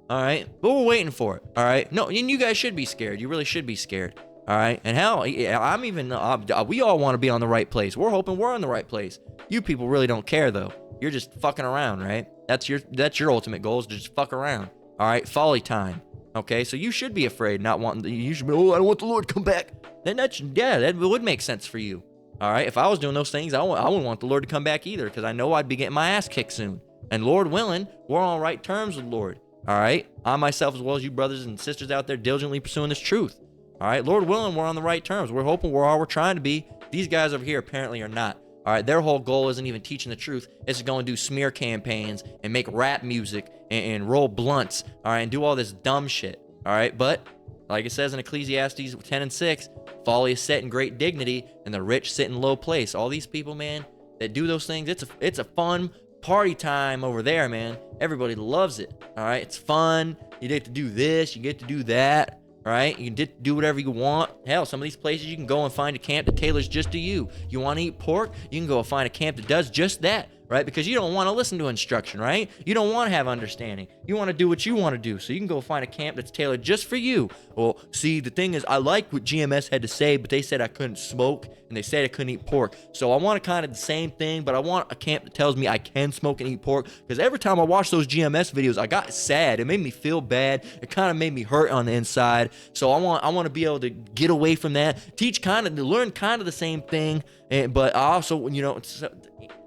All right, but we're waiting for it. All right, no, and you guys should be scared. You really should be scared. All right, and hell, we all want to be on the right place. We're hoping we're on the right place. You people really don't care, though. You're just fucking around, right? That's your ultimate goal, is to just fuck around. All right, folly time. Okay, so you should be afraid, not wanting. You should be. Oh, I don't want the Lord to come back. Then that would make sense for you. All right, if I was doing those things, I wouldn't want the Lord to come back either, because I know I'd be getting my ass kicked soon. And Lord willing, we're on right terms with the Lord. All right, I myself, as well as you brothers and sisters out there, diligently pursuing this truth. All right, Lord willing, we're on the right terms. We're hoping we're all we're trying to be. These guys over here apparently are not. All right, their whole goal isn't even teaching the truth. It's to go and do smear campaigns and make rap music and roll blunts, all right, and do all this dumb shit, all right? But like it says in Ecclesiastes 10 and 6, folly is set in great dignity, and the rich sit in low place. All these people, man, that do those things, it's a fun party time over there, man. Everybody loves it, all right? It's fun. You get to do this. You get to do that. Right? You can do whatever you want. Hell, some of these places you can go and find a camp that tailors just to you. You want to eat pork? You can go and find a camp that does just that. Right? Because you don't want to listen to instruction, right? You don't want to have understanding. You want to do what you want to do. So you can go find a camp that's tailored just for you. Well, see, the thing is, I like what GMS had to say, but they said I couldn't smoke, and they said I couldn't eat pork. So I want kind of the same thing, but I want a camp that tells me I can smoke and eat pork. Because every time I watched those GMS videos, I got sad. It made me feel bad. It kind of made me hurt on the inside. So I want to be able to get away from that, learn kind of the same thing, but I also,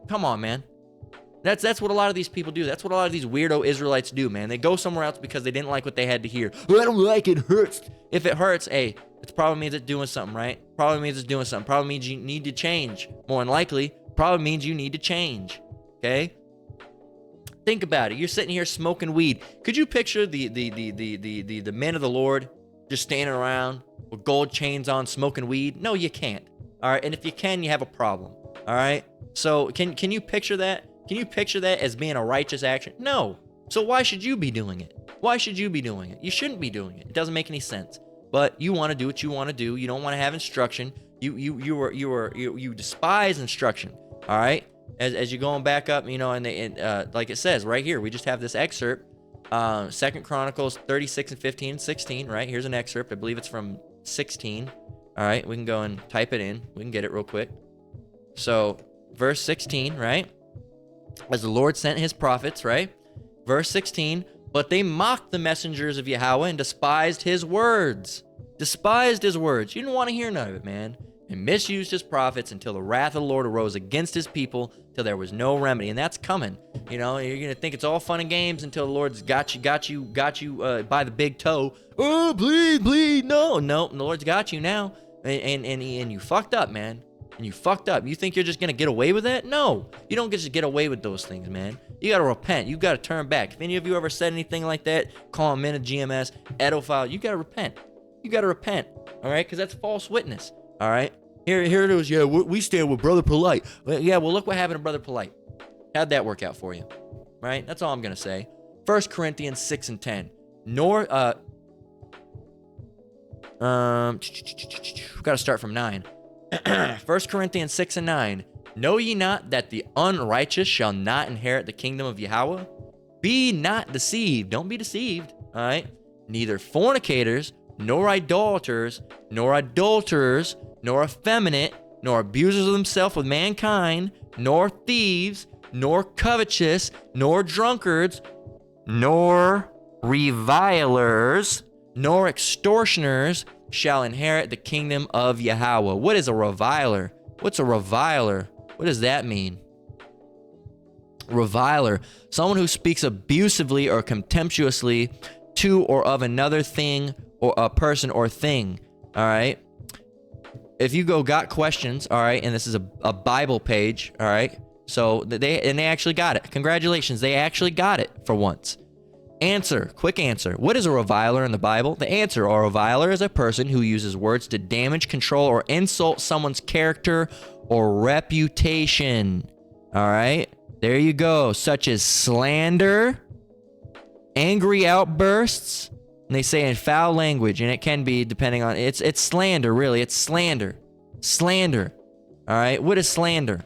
come on, man. That's what a lot of these people do. That's what a lot of these weirdo Israelites do, man. They go somewhere else because they didn't like what they had to hear. Oh, I don't like it. Hurts. If it hurts, hey, it probably means it's doing something, right? Probably means you need to change. More than likely, probably means you need to change. Okay? Think about it. You're sitting here smoking weed. Could you picture the men of the Lord just standing around with gold chains on, smoking weed? No, you can't. All right, and if you can, you have a problem. All right. So can you picture that? Can you picture that as being a righteous action? No. So why should you be doing it? You shouldn't be doing it. It doesn't make any sense. but you want to do what you want to do. You don't want to have instruction. You despise instruction. All right. As you're going back up, and like it says right here, we just have this excerpt. 2 Chronicles 36 and 15 and 16. Right, here's an excerpt. I believe it's from 16. All right, we can go and type it in. We can get it real quick. So verse 16, right? As the Lord sent his prophets, right? Verse 16, but they mocked the messengers of Yahweh and despised his words. Despised his words. You didn't want to hear none of it, man. And misused his prophets until the wrath of the Lord arose against his people till there was no remedy. And that's coming. You're going to think it's all fun and games until the Lord's got you by the big toe. Oh, bleed. No, the Lord's got you now. And you fucked up, man. And you fucked up. You think you're just going to get away with that? No, you don't just get away with those things, man. You got to repent. You got to turn back. If any of you ever said anything like that, call him in a GMS, edophile, you got to repent. You got to repent, all right? Because that's false witness, all right? Here it is. Yeah, we stand with Brother Polite. Well, look what happened to Brother Polite. How'd that work out for you, right? That's all I'm going to say. 1 Corinthians 6 and 10. Got to start from 9. 1 Corinthians 6 and 9. Know ye not that the unrighteous shall not inherit the kingdom of Yahweh? Be not deceived. Don't be deceived. All right. Neither fornicators, nor idolaters, nor adulterers, nor effeminate, nor abusers of themselves with mankind, nor thieves, nor covetous, nor drunkards, nor revilers, nor extortioners shall inherit the kingdom of Yahweh. What is a reviler? What's a reviler? What does that mean? Reviler, someone who speaks abusively or contemptuously to or of another thing or a person or thing. All right. If you got questions, all right, and this is a Bible page, all right. So they actually got it. Congratulations, they actually got it for once. Answer, quick answer. What is a reviler in the Bible? The answer, a reviler is a person who uses words to damage, control, or insult someone's character or reputation. All right, there you go. Such as slander, angry outbursts, and they say in foul language, and it can be depending on, it's slander, really. It's slander. Slander. All right, what is slander?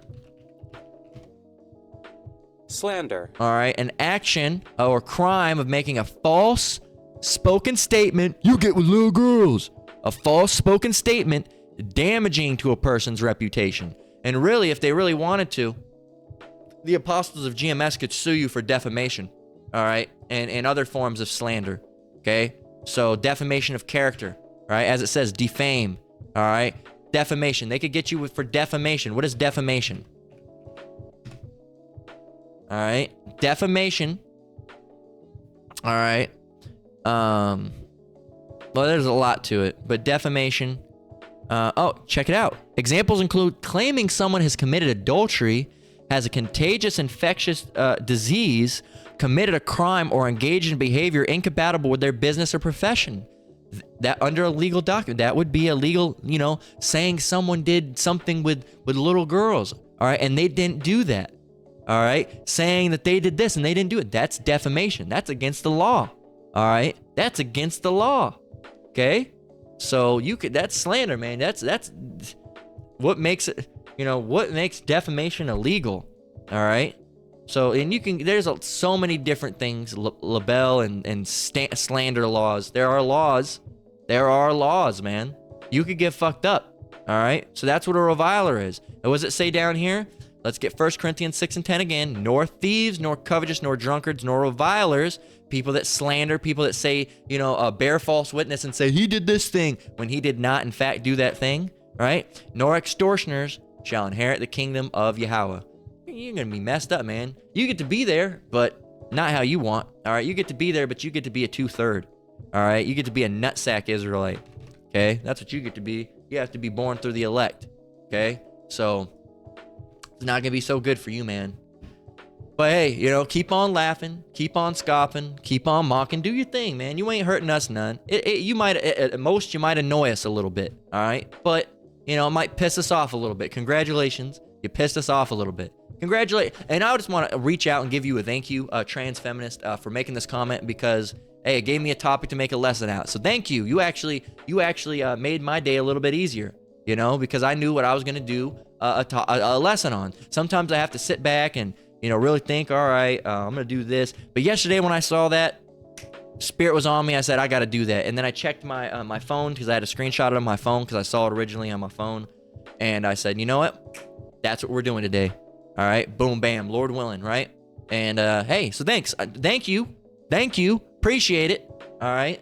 Slander. All right, an action or crime of making a false spoken statement. You get with little girls. A false spoken statement damaging to a person's reputation. And really, if they really wanted to, the apostles of GMS could sue you for defamation. All right, and other forms of slander. Okay, so defamation of character. All right, as it says, defame. All right, defamation. They could get you for defamation. What is defamation? All right, defamation. All right. Well, there's a lot to it, but defamation. Check it out. Examples include claiming someone has committed adultery, has a contagious infectious disease, committed a crime, or engaged in behavior incompatible with their business or profession. That under a legal document, that would be illegal, saying someone did something with little girls, all right, and they didn't do that. All right, saying that they did this and they didn't do it. That's defamation. That's against the law. All right, that's against the law. Okay, so that's slander, man. That's what makes it. What makes defamation illegal. All right. So there's so many different things, libel and slander laws. There are laws, man. You could get fucked up. All right. So that's what a reviler is. And what does it say down here? Let's get 1 Corinthians 6 and 10 again. Nor thieves, nor covetous, nor drunkards, nor revilers, people that slander, people that say, bear false witness and say he did this thing when he did not, in fact, do that thing, right? Nor extortioners shall inherit the kingdom of Yahweh. You're going to be messed up, man. You get to be there, but not how you want, all right? You get to be there, but you get to be a 2/3, all right? You get to be a nutsack Israelite, okay? That's what you get to be. You have to be born through the elect, okay? So it's not going to be so good for you, man. But hey, keep on laughing, keep on scoffing, keep on mocking. Do your thing, man. You ain't hurting us none. You might, at most, you might annoy us a little bit, all right? But, it might piss us off a little bit. Congratulations. You pissed us off a little bit. And I just want to reach out and give you a thank you, trans feminist, for making this comment, because Hey, it gave me a topic to make a lesson out. So thank you. You actually made my day a little bit easier, you know, because I knew what I was going to do a lesson on. Sometimes I have to sit back and, you know, really think, all right, I'm going to do this. But yesterday when I saw that, Spirit was on me. I said, I got to do that. And then I checked my phone because I had a screenshot of my phone because I saw it originally on my phone. And I said, you know what? That's what we're doing today. All right. Boom, bam, Lord willing, right? And hey, so thanks. Thank you. Appreciate it. All right.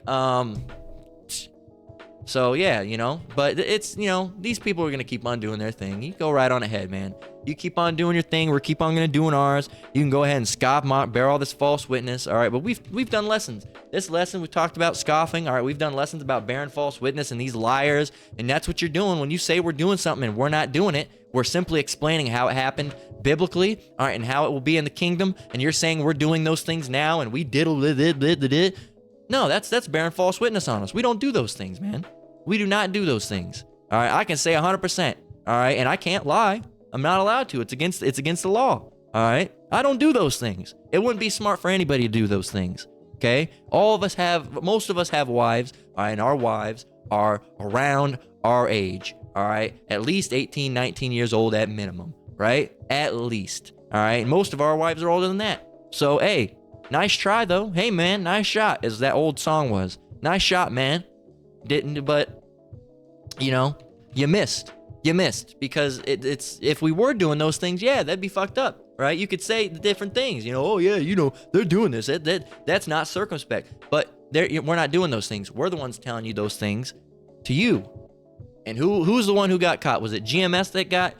So yeah, you know, but it's, you know, these people are going to keep on doing their thing. You go right on ahead, man. You keep on doing your thing. We're keep on going to doing ours. You can go ahead and scoff, mock, bear all this false witness. All right. But we've done lessons. This lesson, we talked about scoffing. All right. We've done lessons about bearing false witness and these liars. And that's what you're doing. When you say we're doing something and we're not doing it, we're simply explaining how it happened biblically, all right, and how it will be in the kingdom. And you're saying we're doing those things now and we diddle it. No, that's bearing false witness on us. We don't do those things, man. We do not do those things. All right, I can say 100%. All right, and I can't lie. I'm not allowed to. It's against the law. All right, I don't do those things. It wouldn't be smart for anybody to do those things. Okay, most of us have wives, all right, and our wives are around our age. All right, at least 18, 19 years old at minimum, right? At least. All right, and most of our wives are older than that. So hey, nice try though. Hey man, nice shot, as that old song was. Nice shot, man. Didn't, but you know, you missed because it's if we were doing those things, yeah, that'd be fucked up, right? You could say the different things, you know, oh yeah, you know, they're doing this, that's not circumspect, but we're not doing those things. We're the ones telling you those things to you. And who's the one who got caught? Was it GMS that got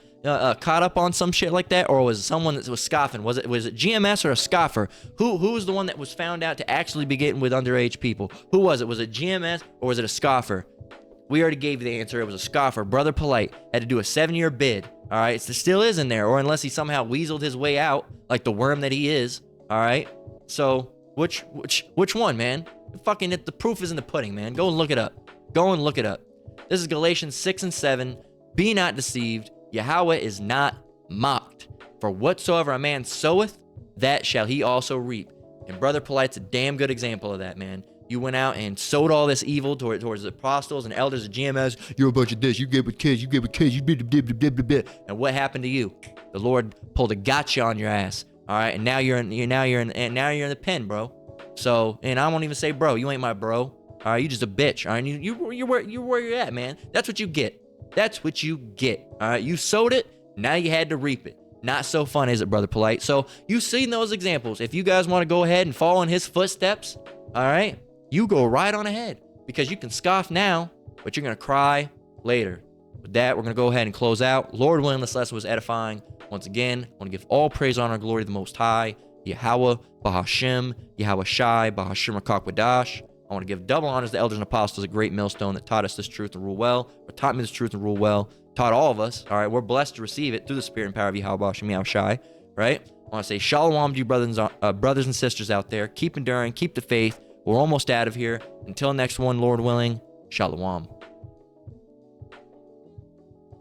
caught up on some shit like that, or was it someone that was scoffing? Was it GMS or a scoffer? Who was the one that was found out to actually be getting with underage people? Who was it? Was it GMS or was it a scoffer? We already gave you the answer. It was a scoffer. Brother Polite had to do a 7-year bid. All right, it still is in there, or unless he somehow weaseled his way out, like the worm that he is. All right. So which one, man? Fucking the proof is in the pudding, man. Go and look it up. This is Galatians 6:7. Be not deceived. Yahweh is not mocked. For whatsoever a man soweth, that shall he also reap. And Brother Polite's a damn good example of that, man. You went out and sowed all this evil towards the apostles and elders of GMS. You're a bunch of this. You get with kids. You did. And what happened to you? The Lord pulled a gotcha on your ass. All right, and now you're in the pen, bro. So, and I won't even say bro. You ain't my bro. All right, you just a bitch. All right, you're where you're at, man. That's what you get. All right, you sowed it. Now you had to reap it. Not so fun, is it, Brother Polite? So you've seen those examples. If you guys want to go ahead and follow in his footsteps, all right, you go right on ahead, because you can scoff now, but you're going to cry later. With that, we're going to go ahead and close out. Lord willing, this lesson was edifying. Once again, I want to give all praise, honor, and glory to the Most High, Yahweh, Bahashim, Yahweh Shai, Bahashim Akakwadash. I want to give double honors to the elders and apostles, a great millstone that taught us this truth and rule well, or taught me this truth and rule well, taught all of us. All right, we're blessed to receive it through the spirit and power of Yahweh, Bahashim, Yahweh Shai, right? I want to say shalom to you brothers and sisters out there. Keep enduring, keep the faith. We're almost out of here. Until next one, Lord willing, shalom.